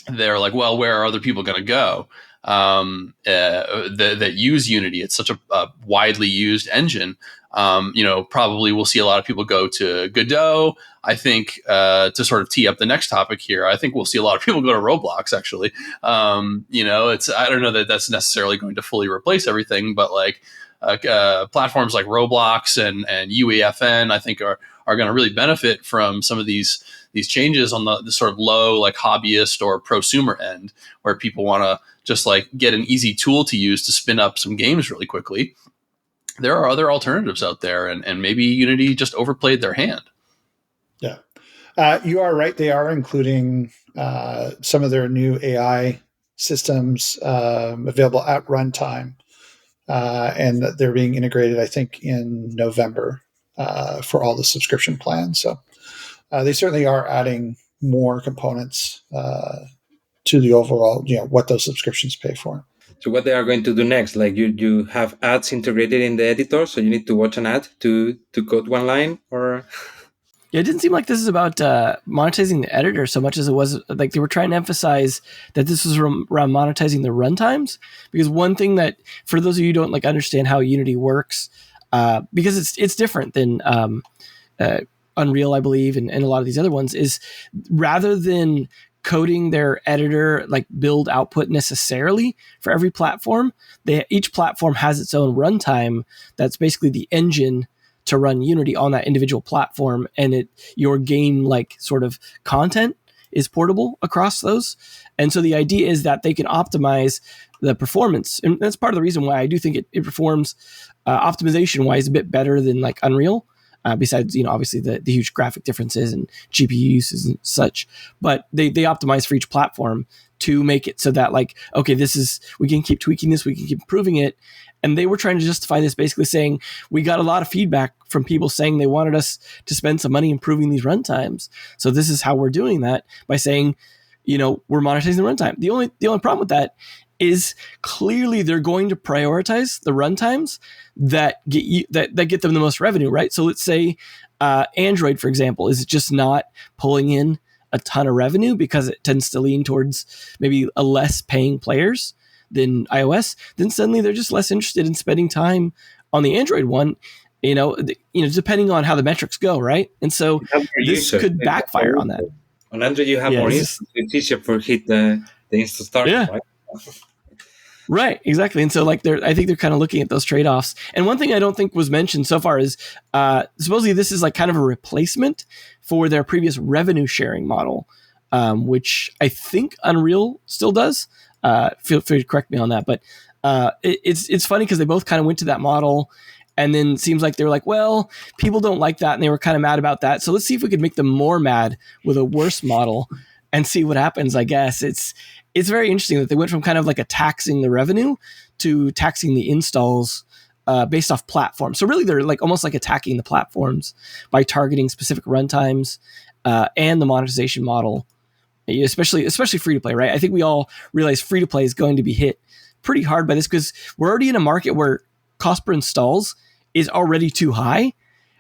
[SPEAKER 3] they're like, well, where are other people going to go that use Unity? It's such a widely used engine. Probably we'll see a lot of people go to Godot. I think to sort of tee up the next topic here, I think we'll see a lot of people go to Roblox. Actually, I don't know that that's necessarily going to fully replace everything, but like platforms like Roblox and UEFN, I think are going to really benefit from some of these changes on the sort of low like hobbyist or prosumer end, where people want to just like get an easy tool to use to spin up some games really quickly. There are other alternatives out there, and maybe Unity just overplayed their hand.
[SPEAKER 4] Yeah, you are right. They are including some of their new AI systems available at runtime, and they're being integrated, I think, in November for all the subscription plans. So they certainly are adding more components to the overall, what those subscriptions pay for.
[SPEAKER 5] So what they are going to do next? Like you have ads integrated in the editor, so you need to watch an ad to code one line, or?
[SPEAKER 2] Yeah, it didn't seem like this is about monetizing the editor so much as it was like they were trying to emphasize that this was around monetizing the runtimes. Because one thing that, for those of you who don't like understand how Unity works, because it's different than Unreal, I believe, and a lot of these other ones, is rather than coding their editor like build output necessarily for every platform, each platform has its own runtime that's basically the engine to run Unity on that individual platform, and your game like sort of content is portable across those. And so the idea is that they can optimize the performance, and that's part of the reason why I do think it performs optimization wise a bit better than like Unreal. Besides, obviously the huge graphic differences and GPU uses and such, but they optimize for each platform to make it so that like, okay, we can keep tweaking this, we can keep improving it. And they were trying to justify this, basically saying, we got a lot of feedback from people saying they wanted us to spend some money improving these runtimes. So this is how we're doing that, by saying, we're monetizing the runtime. The only problem with that is clearly they're going to prioritize the runtimes that get them the most revenue, right? So let's say Android, for example, is just not pulling in a ton of revenue because it tends to lean towards maybe a less paying players than iOS. Then suddenly they're just less interested in spending time on the Android one, depending on how the metrics go, right? And so this could backfire on that.
[SPEAKER 5] On Android, you have more. It's easier for hit the install start, right?
[SPEAKER 2] Right, exactly. And so like I think they're kind of looking at those trade-offs. And one thing I don't think was mentioned so far is supposedly this is like kind of a replacement for their previous revenue sharing model, which I think Unreal still does. Feel free to correct me on that, but it's funny because they both kind of went to that model, and then it seems like they were like, well, people don't like that, and they were kind of mad about that. So let's see if we could make them more mad with a worse model and see what happens. I guess it's very interesting that they went from kind of like a taxing the revenue to taxing the installs based off platform. So really they're like almost like attacking the platforms by targeting specific runtimes and the monetization model, especially free to play, right? I think we all realize free to play is going to be hit pretty hard by this because we're already in a market where cost per installs is already too high.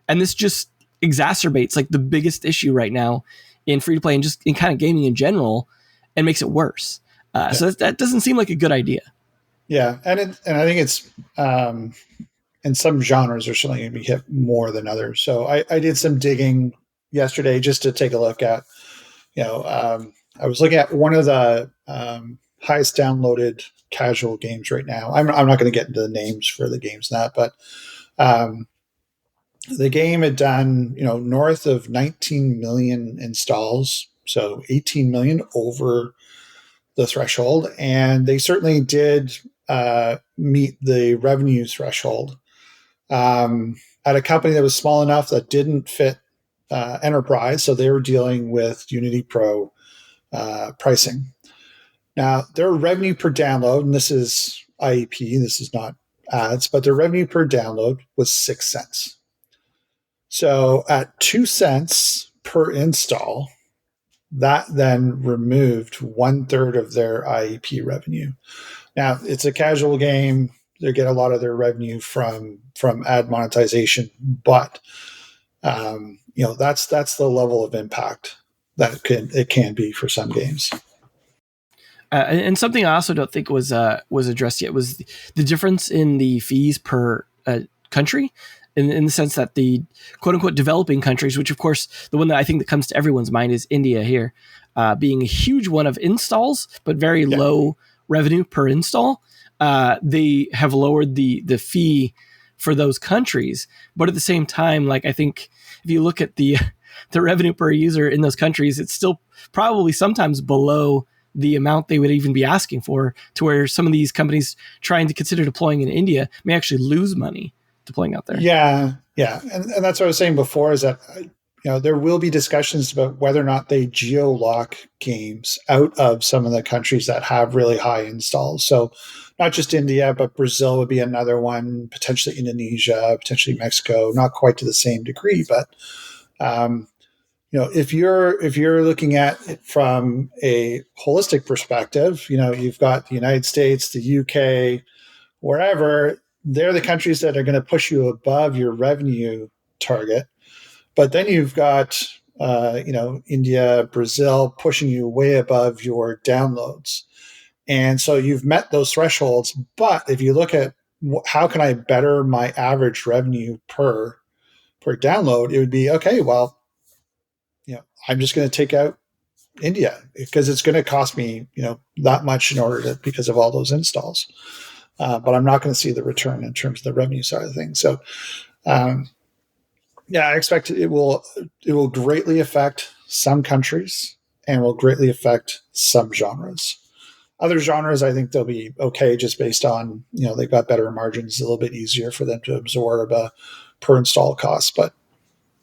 [SPEAKER 2] And this just exacerbates like the biggest issue right now in free to play and just in kind of gaming in general, and makes it worse. So that doesn't seem like a good idea.
[SPEAKER 4] Yeah, and I think it's in some genres are certainly going to be hit more than others. So I did some digging yesterday just to take a look at, I was looking at one of the highest downloaded casual games right now. I'm not going to get into the names for the games and that, but the game had done, north of 19 million installs, so 18 million over the threshold, and they certainly did meet the revenue threshold at a company that was small enough that didn't fit enterprise, so they were dealing with Unity Pro pricing. Now, their revenue per download, and this is IEP, this is not ads, but their revenue per download was 6 cents. So at 2 cents per install, that then removed 1/3 of their IEP revenue. Now, it's a casual game. They get a lot of their revenue from ad monetization, but that's the level of impact that it can be for some games.
[SPEAKER 2] And something I also don't think was addressed yet was the difference in the fees per country, in the sense that the quote unquote developing countries, which of course the one that I think that comes to everyone's mind is India here, being a huge one of installs, but very low revenue per install. They have lowered the fee for those countries, but at the same time, like I think if you look at the revenue per user in those countries, it's still probably sometimes below the amount they would even be asking for, to where some of these companies trying to consider deploying in India may actually lose money deploying out there.
[SPEAKER 4] Yeah. And that's what I was saying before, is that there will be discussions about whether or not they geo-lock games out of some of the countries that have really high installs. So not just India, but Brazil would be another one, potentially Indonesia, potentially Mexico, not quite to the same degree, but if you're looking at it from a holistic perspective, you've got the United States, the UK, wherever, they're the countries that are going to push you above your revenue target. But then you've got, India, Brazil pushing you way above your downloads. And so you've met those thresholds. But if you look at how can I better my average revenue per download, it would be, okay, well, I'm just going to take out India because it's going to cost me, that much in order to, because of all those installs. But I'm not going to see the return in terms of the revenue side of things. So, I expect it will greatly affect some countries and will greatly affect some genres. Other genres, I think they'll be okay just based on, they've got better margins, a little bit easier for them to absorb per install cost. But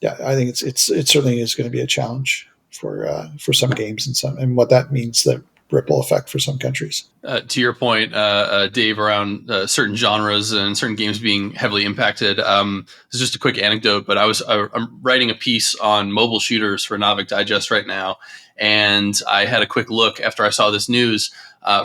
[SPEAKER 4] yeah, I think it certainly is going to be a challenge for some games and what that means, the ripple effect for some countries.
[SPEAKER 3] To your point, Dave, around certain genres and certain games being heavily impacted. This is just a quick anecdote, but I'm writing a piece on mobile shooters for Navic Digest right now, and I had a quick look after I saw this news.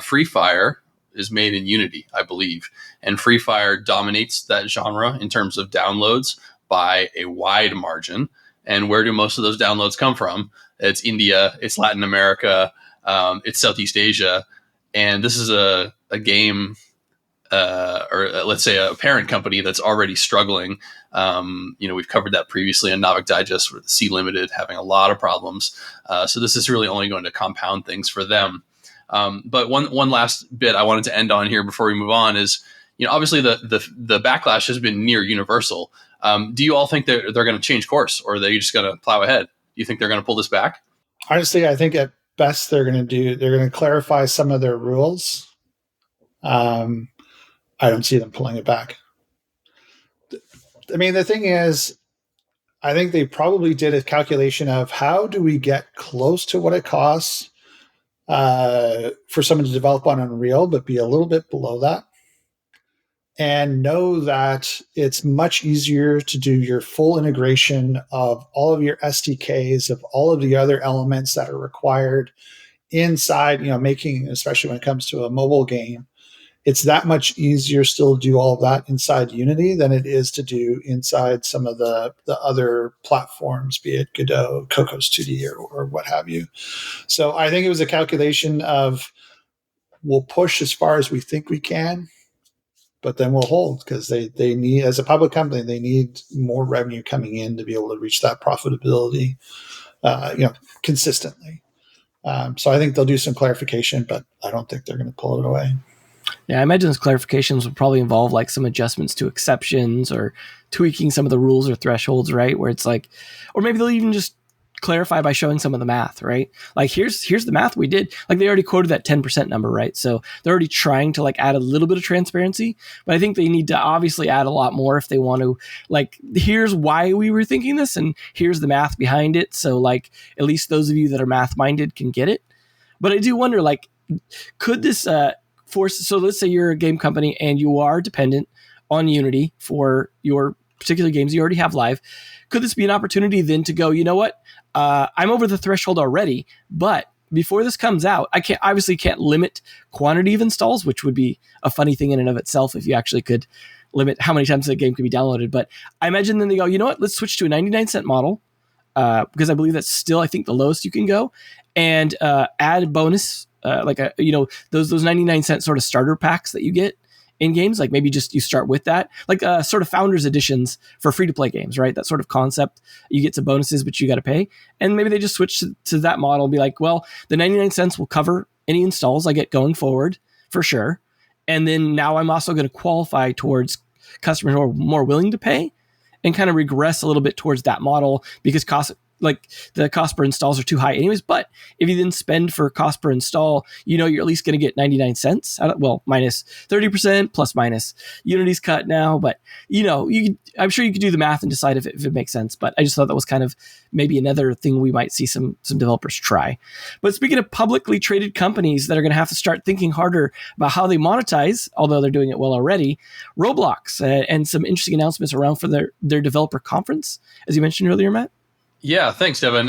[SPEAKER 3] Free Fire is made in Unity, I believe, and Free Fire dominates that genre in terms of downloads by a wide margin. And where do most of those downloads come from? It's India, it's Latin America, it's Southeast Asia. And this is a game, or let's say a parent company that's already struggling. We've covered that previously on Navic Digest with C Limited having a lot of problems. So this is really only going to compound things for them. But one last bit I wanted to end on here before we move on is, obviously the backlash has been near universal. Do you all think they're going to change course, or are they just going to plow ahead? Do you think they're going to pull this back?
[SPEAKER 4] Honestly, I think at best they're going to clarify some of their rules. I don't see them pulling it back. I mean, the thing is, I think they probably did a calculation of how do we get close to what it costs for someone to develop on Unreal, but be a little bit below that. And know that it's much easier to do your full integration of all of your SDKs, of all of the other elements that are required inside, making, especially when it comes to a mobile game, it's that much easier still to do all of that inside Unity than it is to do inside some of the other platforms, be it Godot, Cocos 2D, or what have you. So I think it was a calculation of we'll push as far as we think we can, but then we'll hold, because they need, as a public company, they need more revenue coming in to be able to reach that profitability, consistently. So I think they'll do some clarification, but I don't think they're going to pull it away.
[SPEAKER 2] Yeah, I imagine those clarifications will probably involve like some adjustments to exceptions or tweaking some of the rules or thresholds, right? Where it's like, or maybe they'll even just clarify by showing some of the math, right? Like here's the math we did. Like they already quoted that 10% number, right? So they're already trying to like add a little bit of transparency, but I think they need to obviously add a lot more if they want to, like, here's why we were thinking this and here's the math behind it. So like at least those of you that are math minded can get it. But I do wonder, like, could this force, so let's say you're a game company and you are dependent on Unity for your particular games you already have live. Could this be an opportunity then to go, you know what? I'm over the threshold already, but before this comes out, I can't limit quantity of installs, which would be a funny thing in and of itself if you actually could limit how many times the game could be downloaded. But I imagine then they go, you know what? Let's switch to a 99-cent model, because I believe that's still, I think, the lowest you can go, and add a bonus, like those 99-cent sort of starter packs that you get in games. Like maybe just you start with that, like sort of founders editions for free to play games, right? That sort of concept. You get some bonuses, but you got to pay. And maybe they just switch to that model and be like, well, the 99 cents will cover any installs I get going forward for sure. And then now I'm also going to qualify towards customers who are more willing to pay, and kind of regress a little bit towards that model because the cost per installs are too high anyways. But if you then spend for cost per install, you're at least going to get 99 cents. Well, minus 30%, plus minus Unity's cut now. But, I'm sure you could do the math and decide if it makes sense. But I just thought that was kind of maybe another thing we might see some developers try. But speaking of publicly traded companies that are going to have to start thinking harder about how they monetize, although they're doing it well already, Roblox and some interesting announcements around for their developer conference, as you mentioned earlier, Matt.
[SPEAKER 3] Yeah, thanks, Devin.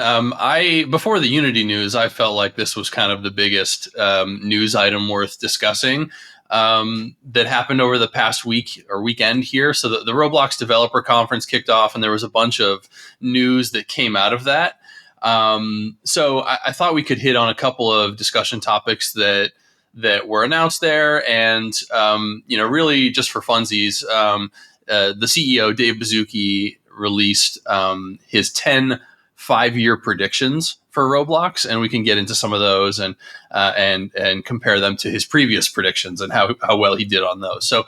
[SPEAKER 3] Before the Unity news, I felt like this was kind of the biggest news item worth discussing that happened over the past week or weekend here. So the Roblox Developer Conference kicked off, and there was a bunch of news that came out of that. So I thought we could hit on a couple of discussion topics that were announced there, and really just for funsies, the CEO Dave Baszucki released his 10 5-year predictions for Roblox, and we can get into some of those and compare them to his previous predictions and how well he did on those. So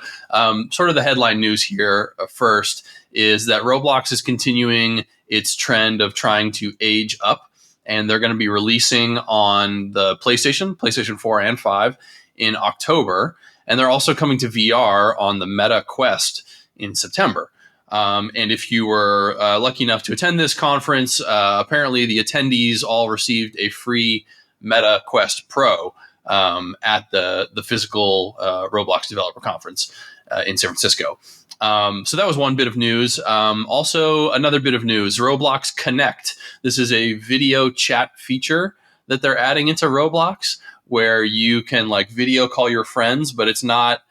[SPEAKER 3] sort of the headline news here first is that Roblox is continuing its trend of trying to age up, and they're going to be releasing on the PlayStation 4 and 5 in October, and they're also coming to VR on the Meta Quest in September. And if you were lucky enough to attend this conference, apparently the attendees all received a free Meta Quest Pro at the physical Roblox Developer Conference in San Francisco. So that was one bit of news. Also, another bit of news, Roblox Connect. This is a video chat feature that they're adding into Roblox where you can video call your friends, but it's not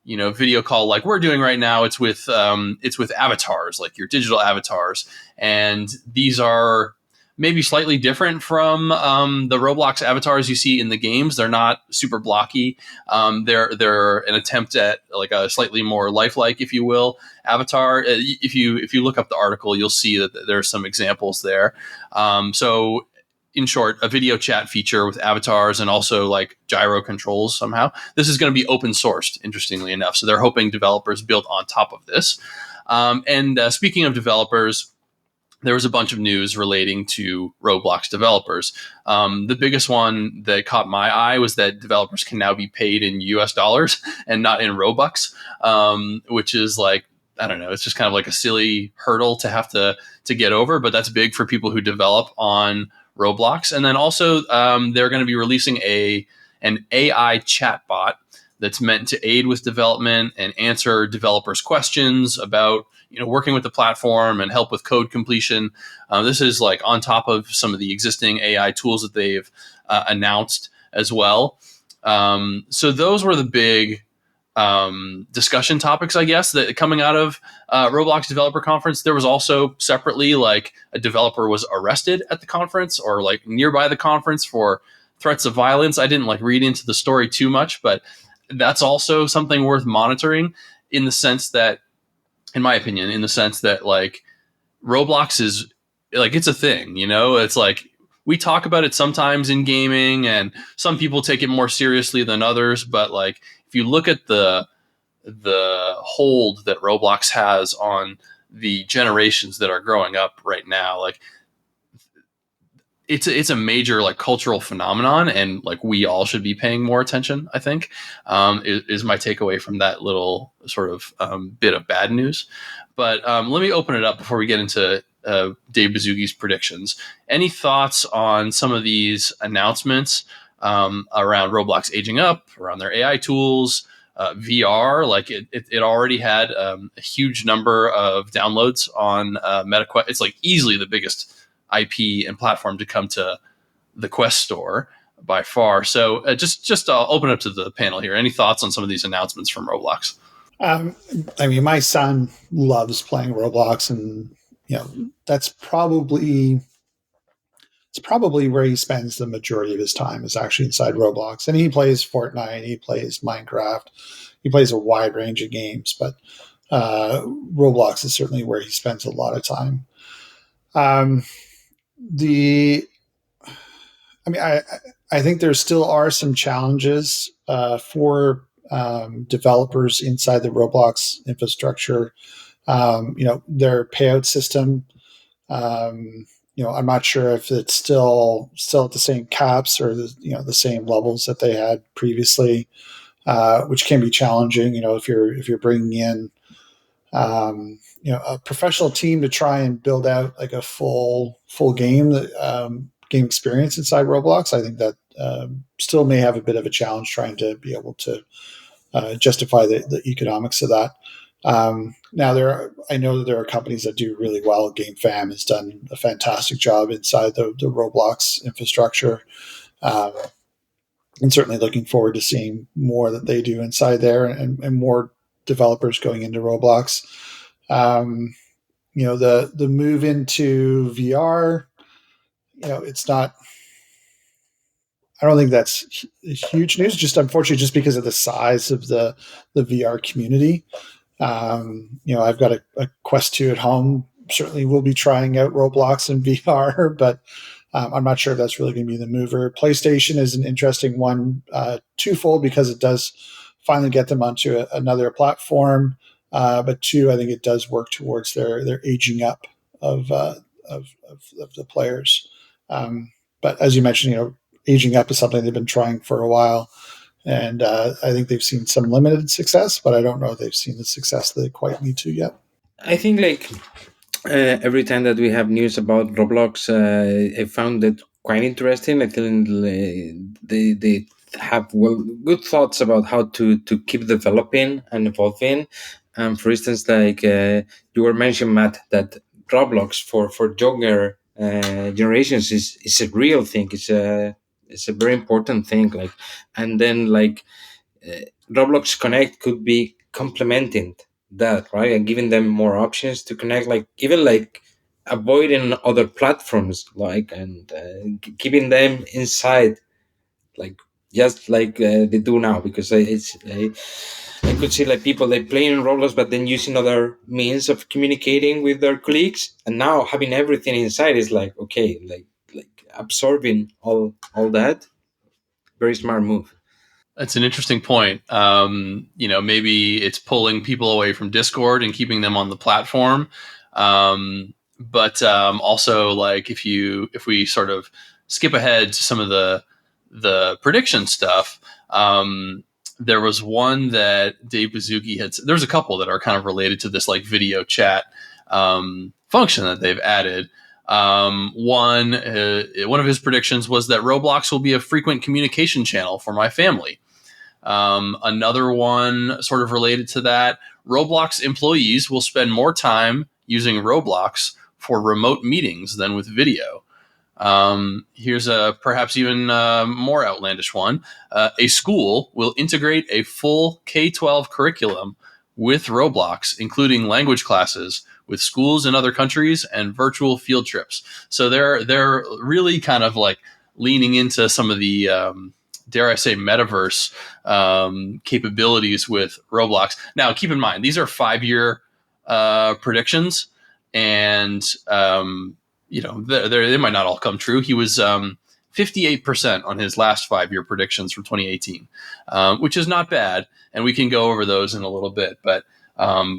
[SPEAKER 3] video call like we're doing right now. It's with avatars, like your digital avatars. And these are maybe slightly different from the Roblox avatars you see in the games. They're not super blocky. They're an attempt at like a slightly more lifelike, if you will, avatar. If you look up the article, you'll see that there are some examples there. So in short, a video chat feature with avatars and also like gyro controls somehow. This is going to be open sourced, interestingly enough. So they're hoping developers build on top of this. And speaking of developers, there was a bunch of news relating to Roblox developers. The biggest one that caught my eye was that developers can now be paid in US dollars and not in Robux, which is like, I don't know, it's just kind of like a silly hurdle to have to get over, but that's big for people who develop on Roblox. And then also they're going to be releasing an AI chatbot that's meant to aid with development and answer developers' questions about working with the platform and help with code completion. This is like on top of some of the existing AI tools that they've announced as well. So those were the big discussion topics, I guess, that coming out of Roblox Developer Conference. There was also separately like a developer was arrested at the conference or like nearby the conference for threats of violence. I didn't like read into the story too much, but that's also something worth monitoring in the sense that, in my opinion, in the sense that like Roblox is like, it's a thing, it's like we talk about it sometimes in gaming and some people take it more seriously than others. But like, if you look at the hold that Roblox has on the generations that are growing up right now, like it's a major like cultural phenomenon, and like we all should be paying more attention, I think, is my takeaway from that little sort of bit of bad news. But let me open it up before we get into Dave Bazugi's predictions. Any thoughts on some of these announcements around Roblox aging up, around their AI tools, VR? Like it already had a huge number of downloads on MetaQuest. It's like easily the biggest IP and platform to come to the Quest store by far. So just open up to the panel here. Any thoughts on some of these announcements from Roblox?
[SPEAKER 4] I mean, my son loves playing Roblox, and that's probably where he spends the majority of his time is actually inside Roblox. And he plays Fortnite, he plays Minecraft, he plays a wide range of games, but Roblox is certainly where he spends a lot of time. I think there still are some challenges for developers inside the Roblox infrastructure. Their payout system. I'm not sure if it's still at the same caps or the same levels that they had previously, which can be challenging. If you're bringing in a professional team to try and build out like a full game game experience inside Roblox, I think that still may have a bit of a challenge trying to be able to justify the economics of that. Now I know that there are companies that do really well. GameFam has done a fantastic job inside the Roblox infrastructure. And certainly looking forward to seeing more that they do inside there and more developers going into Roblox. The move into VR, it's not, I don't think that's huge news, just unfortunately, just because of the size of the VR community. I've got a Quest 2 at home. Certainly we'll be trying out Roblox and VR, but I'm not sure if that's really going to be the mover. PlayStation is an interesting one, twofold, because it does finally get them onto another platform. But two, I think it does work towards their aging up of the players. But as you mentioned, aging up is something they've been trying for a while. And I think they've seen some limited success, but I don't know if they've seen the success they quite need to yet.
[SPEAKER 5] I think every time that we have news about Roblox, I found it quite interesting. I think they have good thoughts about how to keep developing and evolving. For instance, you were mentioning, Matt, that Roblox for younger generations is a real thing. It's a very important thing. And then Roblox Connect could be complementing that, right, and giving them more options to connect, even avoiding other platforms, and keeping them inside, just they do now, because I could see people they play in Roblox, but then using other means of communicating with their colleagues, and now having everything inside is okay. absorbing all that. Very smart move.
[SPEAKER 3] That's an interesting point. Maybe it's pulling people away from Discord and keeping them on the platform. But also, like, if we sort of skip ahead to some of the prediction stuff, there was one that Dave Bazuki had. There's a couple that are kind of related to this, like, video chat function that they've added. One of his predictions was that Roblox will be a frequent communication channel for my family. Another one sort of related to that, Roblox employees will spend more time using Roblox for remote meetings than with video. Here's a perhaps even more outlandish one. A school will integrate a full K-12 curriculum with Roblox, including language classes with schools in other countries and virtual field trips. So they're really kind of like leaning into some of the dare I say, metaverse capabilities with Roblox. Now, keep in mind, these are 5-year predictions, and they might not all come true. He was 58% on his last 5-year predictions from 2018, which is not bad, and we can go over those in a little bit. But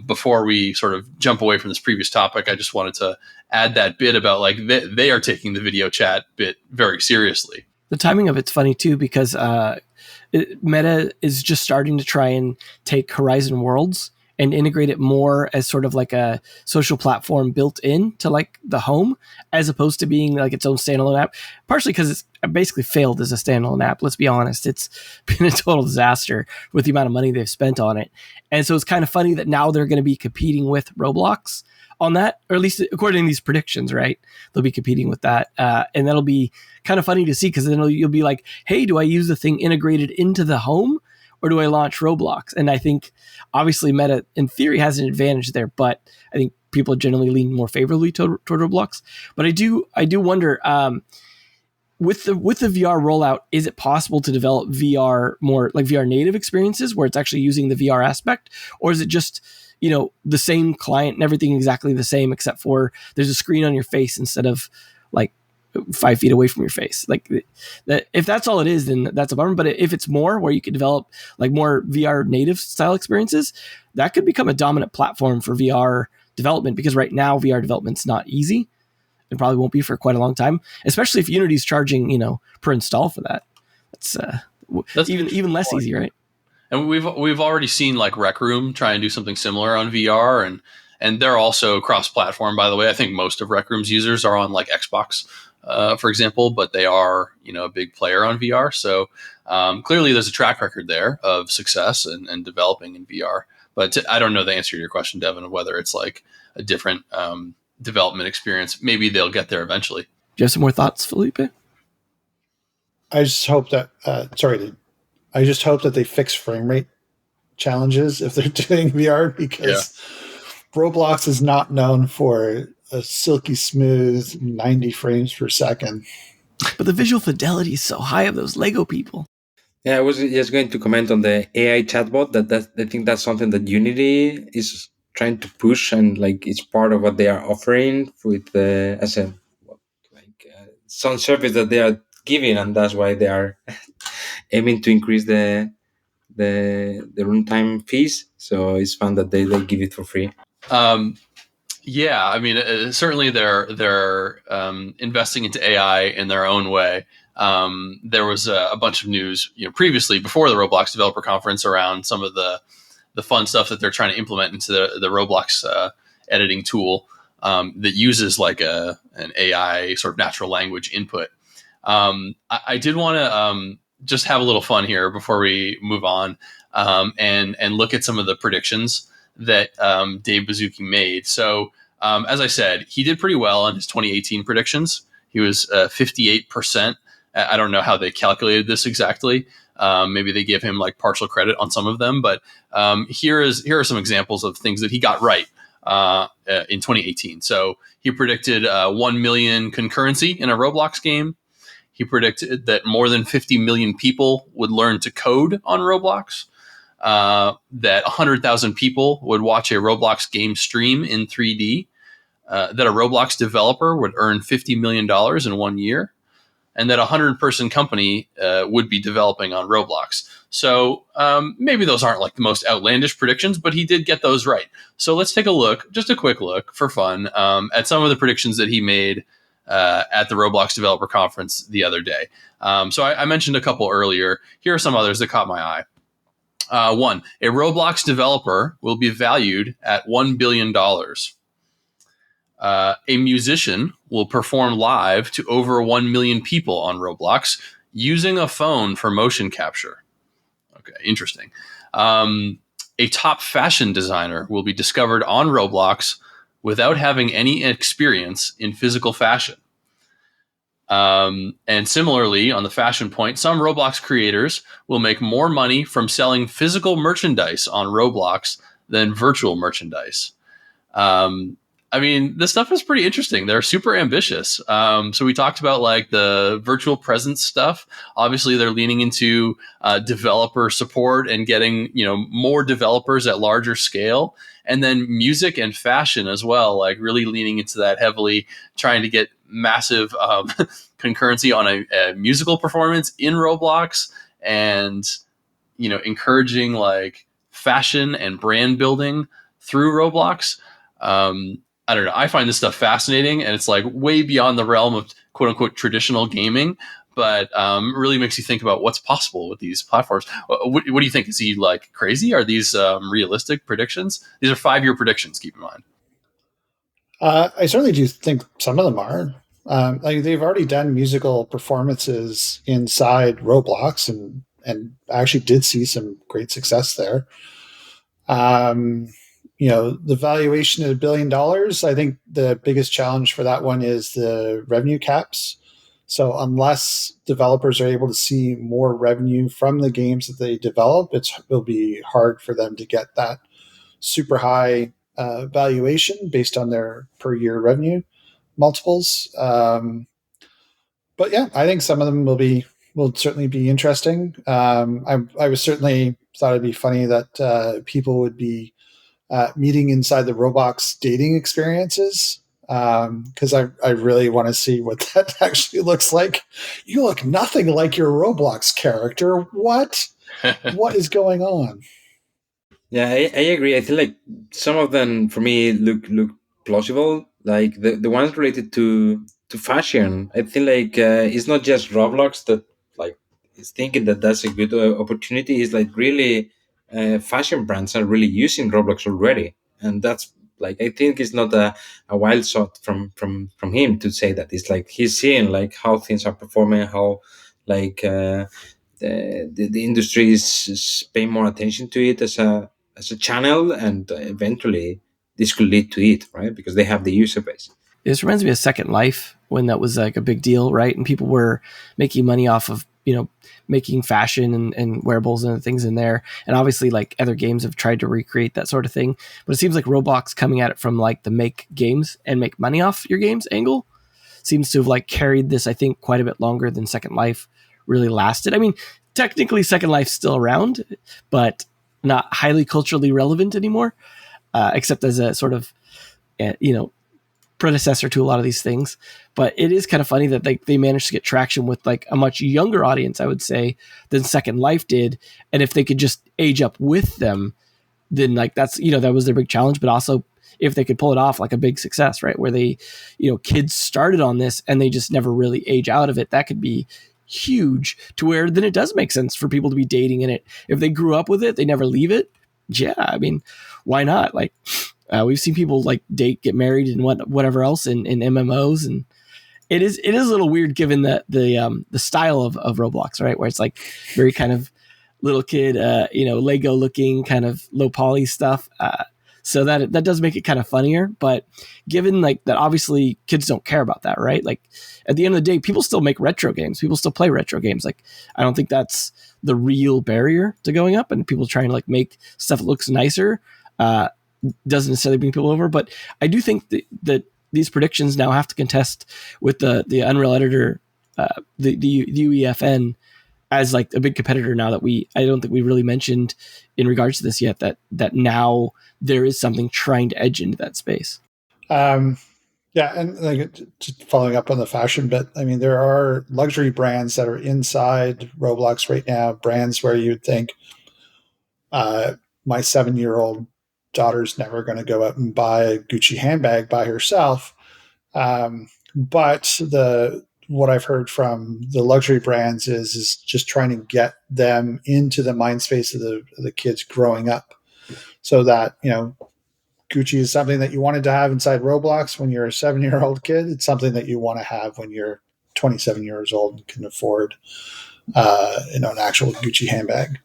[SPEAKER 3] before we sort of jump away from this previous topic, I just wanted to add that bit about, like, they are taking the video chat bit very seriously.
[SPEAKER 2] The timing of it's funny too, because Meta is just starting to try and take Horizon Worlds and integrate it more as sort of like a social platform built in to, like, the home, as opposed to being like its own standalone app. Partially because it's basically failed as a standalone app. Let's be honest. It's been a total disaster with the amount of money they've spent on it. And so it's kind of funny that now they're going to be competing with Roblox on that, or at least according to these predictions, right? They'll be competing with that. And that'll be kind of funny to see, because then you'll be like, hey, do I use the thing integrated into the home, or do I launch Roblox? And I think obviously Meta in theory has an advantage there, but I think people generally lean more favorably toward Roblox. But I do wonder, with the VR rollout, is it possible to develop VR more like VR native experiences where it's actually using the VR aspect, or is it just, the same client and everything exactly the same, except for there's a screen on your face instead of like 5 feet away from your face? Like, if that's all it is, then that's a bummer. But if it's more where you could develop like more VR native style experiences, that could become a dominant platform for VR development, because right now VR development's not easy. It probably won't be for quite a long time, especially if Unity's charging, per install for that. That's even less easy, right?
[SPEAKER 3] And we've already seen, like, Rec Room try and do something similar on VR, and they're also cross-platform, by the way. I think most of Rec Room's users are on, like, Xbox, for example, but they are, a big player on VR. So clearly there's a track record there of success and developing in VR. But I don't know the answer to your question, Devin, of whether it's like a different development experience. Maybe they'll get there eventually.
[SPEAKER 2] Do you have some more thoughts, Felipe?
[SPEAKER 4] I just hope that I just hope that they fix frame rate challenges if they're doing VR, because Roblox is not known for a silky smooth 90 frames per second.
[SPEAKER 2] But the visual fidelity is so high of those Lego people.
[SPEAKER 5] Yeah, I was just going to comment on the AI chatbot. I think that's something that Unity is trying to push, and like it's part of what they are offering with as a some service that they are giving, and that's why they are aiming to increase the runtime fees. So it's fun that they give it for free.
[SPEAKER 3] Yeah, I mean, certainly they're investing into AI in their own way. There was a bunch of news, previously before the Roblox Developer Conference around some of the fun stuff that they're trying to implement into the Roblox editing tool that uses like an AI sort of natural language input. I did want to just have a little fun here before we move on and look at some of the predictions that Dave Bazuki made. So as I said, he did pretty well on his 2018 predictions. He was 58%. I don't know how they calculated this exactly. Maybe they give him like partial credit on some of them, but here are some examples of things that he got right in 2018. So he predicted 1 million concurrency in a Roblox game. He predicted that more than 50 million people would learn to code on Roblox, that 100,000 people would watch a Roblox game stream in 3D, that a Roblox developer would earn $50 million in 1 year, and that a 100-person company would be developing on Roblox. So maybe those aren't like the most outlandish predictions, but he did get those right. So let's take a look, just a quick look for fun, at some of the predictions that he made at the Roblox Developer Conference the other day. So I mentioned a couple earlier. Here are some others that caught my eye. One, a Roblox developer will be valued at $1 billion. A musician will perform live to over 1 million people on Roblox using a phone for motion capture. Okay, interesting. A top fashion designer will be discovered on Roblox without having any experience in physical fashion. And similarly, on the fashion point, some Roblox creators will make more money from selling physical merchandise on Roblox than virtual merchandise. I mean, this stuff is pretty interesting. They're super ambitious. So we talked about like the virtual presence stuff. Obviously, they're leaning into developer support and getting, you know, more developers at larger scale. And then music and fashion as well, like really leaning into that heavily, trying to get massive concurrency on a musical performance in Roblox, and, you know, encouraging like fashion and brand building through Roblox. I don't know. I find this stuff fascinating, and it's like way beyond the realm of quote unquote traditional gaming, but really makes you think about what's possible with these platforms. What do you think? Is he like crazy? Are these realistic predictions? These are 5-year predictions, keep in mind.
[SPEAKER 4] I certainly do think some of them are. Like they've already done musical performances inside Roblox, and I actually did see some great success there. You know, the valuation at $1 billion, I think the biggest challenge for that one is the revenue caps. So unless developers are able to see more revenue from the games that they develop, it'll be hard for them to get that super high valuation based on their per year revenue multiples. But yeah, I think some of them will certainly be interesting. I was certainly thought it'd be funny that people would be meeting inside the Roblox dating experiences, because I really want to see what that actually looks like. You look nothing like your Roblox character. What is going on?
[SPEAKER 5] Yeah, I agree. I feel like some of them for me look plausible. Like the ones related to fashion. I feel like it's not just Roblox that like is thinking that that's a good opportunity. It's like really fashion brands are really using Roblox already, and that's like I think it's not a wild shot from him to say that. It's like he's seeing like how things are performing, how like the industry is paying more attention to it as a channel, and eventually this could lead to it, right? Because they have the user base.
[SPEAKER 2] This reminds me of Second Life, when that was like a big deal, right? And people were making money off of, you know, making fashion and wearables and things in there. And obviously like other games have tried to recreate that sort of thing. But it seems like Roblox coming at it from like the make games and make money off your games angle seems to have like carried this, I think, quite a bit longer than Second Life really lasted. I mean, technically Second Life's still around, but not highly culturally relevant anymore, except as a sort of, you know, predecessor to a lot of these things. But it is kind of funny that they managed to get traction with like a much younger audience, I would say, than Second Life did. And if they could just age up with them, then like that's, you know, that was their big challenge. But also if they could pull it off, like a big success, right? Where they, you know, kids started on this and they just never really age out of it. That could be huge, to where then it does make sense for people to be dating in it. If they grew up with it, they never leave it. Yeah, I mean, why not? Like, we've seen people like date, get married, and whatever else in MMOs, and it is a little weird given the style of Roblox, right? Where it's like very kind of little kid, you know, Lego looking kind of low poly stuff. So that does make it kind of funnier. But given like that, obviously kids don't care about that, right? Like at the end of the day, people still make retro games. People still play retro games. Like I don't think that's the real barrier to going up, and people trying to like make stuff that looks nicer doesn't necessarily bring people over. But I do think that these predictions now have to contest with the Unreal Editor, the UEFN, as like a big competitor now that I don't think we really mentioned in regards to this yet, that now there is something trying to edge into that space.
[SPEAKER 4] Yeah, Yeah, and like just following up on the fashion bit, I mean, there are luxury brands that are inside Roblox right now, brands where you'd think my 7-year-old daughter's never going to go out and buy a Gucci handbag by herself. But what I've heard from the luxury brands is just trying to get them into the mind space of the kids growing up, so that, you know, Gucci is something that you wanted to have inside Roblox when you're a 7-year-old kid. It's something that you want to have when you're 27 years old and can afford, an actual Gucci handbag.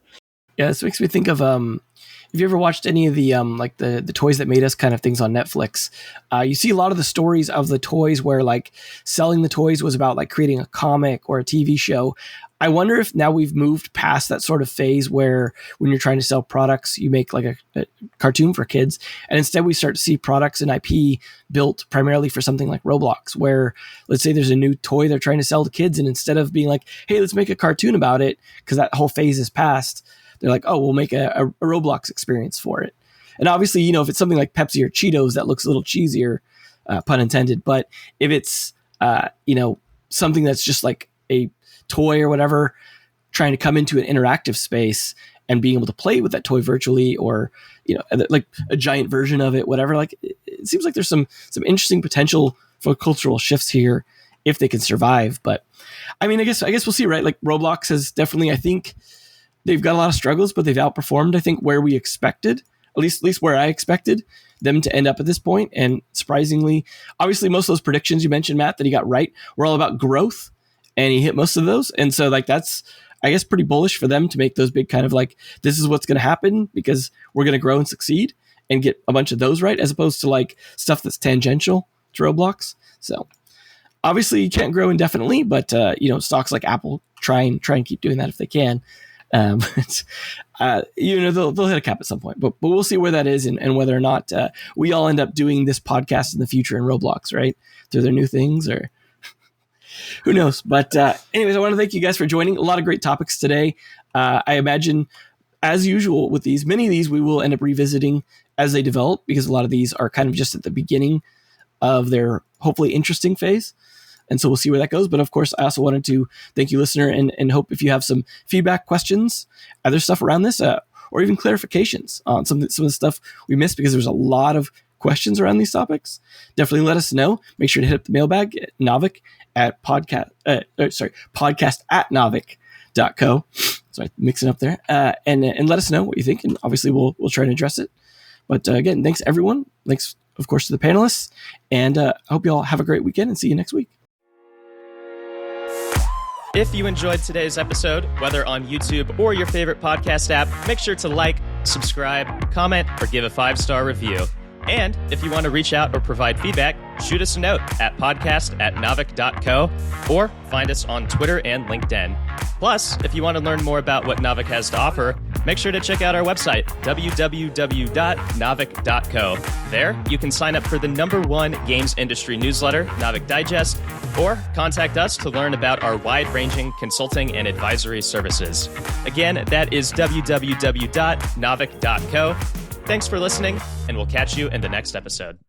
[SPEAKER 2] Yeah, this makes me think of have you ever watched any of the like the Toys That Made Us kind of things on Netflix? You see a lot of the stories of the toys where like selling the toys was about like creating a comic or a TV show. I wonder if now we've moved past that sort of phase where when you're trying to sell products, you make like a cartoon for kids, and instead we start to see products and IP built primarily for something like Roblox, where let's say there's a new toy they're trying to sell to kids, and instead of being like, hey, let's make a cartoon about it, because that whole phase is past, they're like, oh, we'll make a Roblox experience for it. And obviously, you know, if it's something like Pepsi or Cheetos, that looks a little cheesier, pun intended. But if it's, something that's just like a toy or whatever, trying to come into an interactive space and being able to play with that toy virtually, or, you know, like a giant version of it, whatever, like it seems like there's some interesting potential for cultural shifts here if they can survive. But I mean, I guess we'll see, right? Like Roblox has definitely, I think, they've got a lot of struggles, but they've outperformed, I think, where we expected, at least where I expected them to end up at this point. And surprisingly, obviously, most of those predictions you mentioned, Matt, that he got right were all about growth, and he hit most of those. And so like that's, I guess, pretty bullish for them to make those big kind of like, this is what's going to happen because we're going to grow and succeed and get a bunch of those right, as opposed to like stuff that's tangential to Roblox. So obviously you can't grow indefinitely, but stocks like Apple try and keep doing that if they can. They'll hit a cap at some point, but we'll see where that is and whether or not we all end up doing this podcast in the future in Roblox, right? Through their new things, or who knows? But anyways, I want to thank you guys for joining. A lot of great topics today. I imagine, as usual with these, many of these we will end up revisiting as they develop, because a lot of these are kind of just at the beginning of their hopefully interesting phase. And so we'll see where that goes. But of course, I also wanted to thank you, listener, and hope if you have some feedback, questions, other stuff around this, or even clarifications on some of the stuff we missed, because there's a lot of questions around these topics, definitely let us know. Make sure to hit up the mailbag at Naavik at podcast at Naavik.co. Sorry, mixing up there. And let us know what you think. And obviously we'll try to address it. But again, thanks everyone. Thanks, of course, to the panelists. And I hope you all have a great weekend and see you next week.
[SPEAKER 1] If you enjoyed today's episode, whether on YouTube or your favorite podcast app, make sure to like, subscribe, comment, or give a 5-star review. And if you want to reach out or provide feedback, shoot us a note at podcast@naavik.co, or find us on Twitter and LinkedIn. Plus, if you want to learn more about what Naavik has to offer, make sure to check out our website, www.naavik.co. There, you can sign up for the #1 games industry newsletter, Naavik Digest, or contact us to learn about our wide-ranging consulting and advisory services. Again, that is www.naavik.co. Thanks for listening, and we'll catch you in the next episode.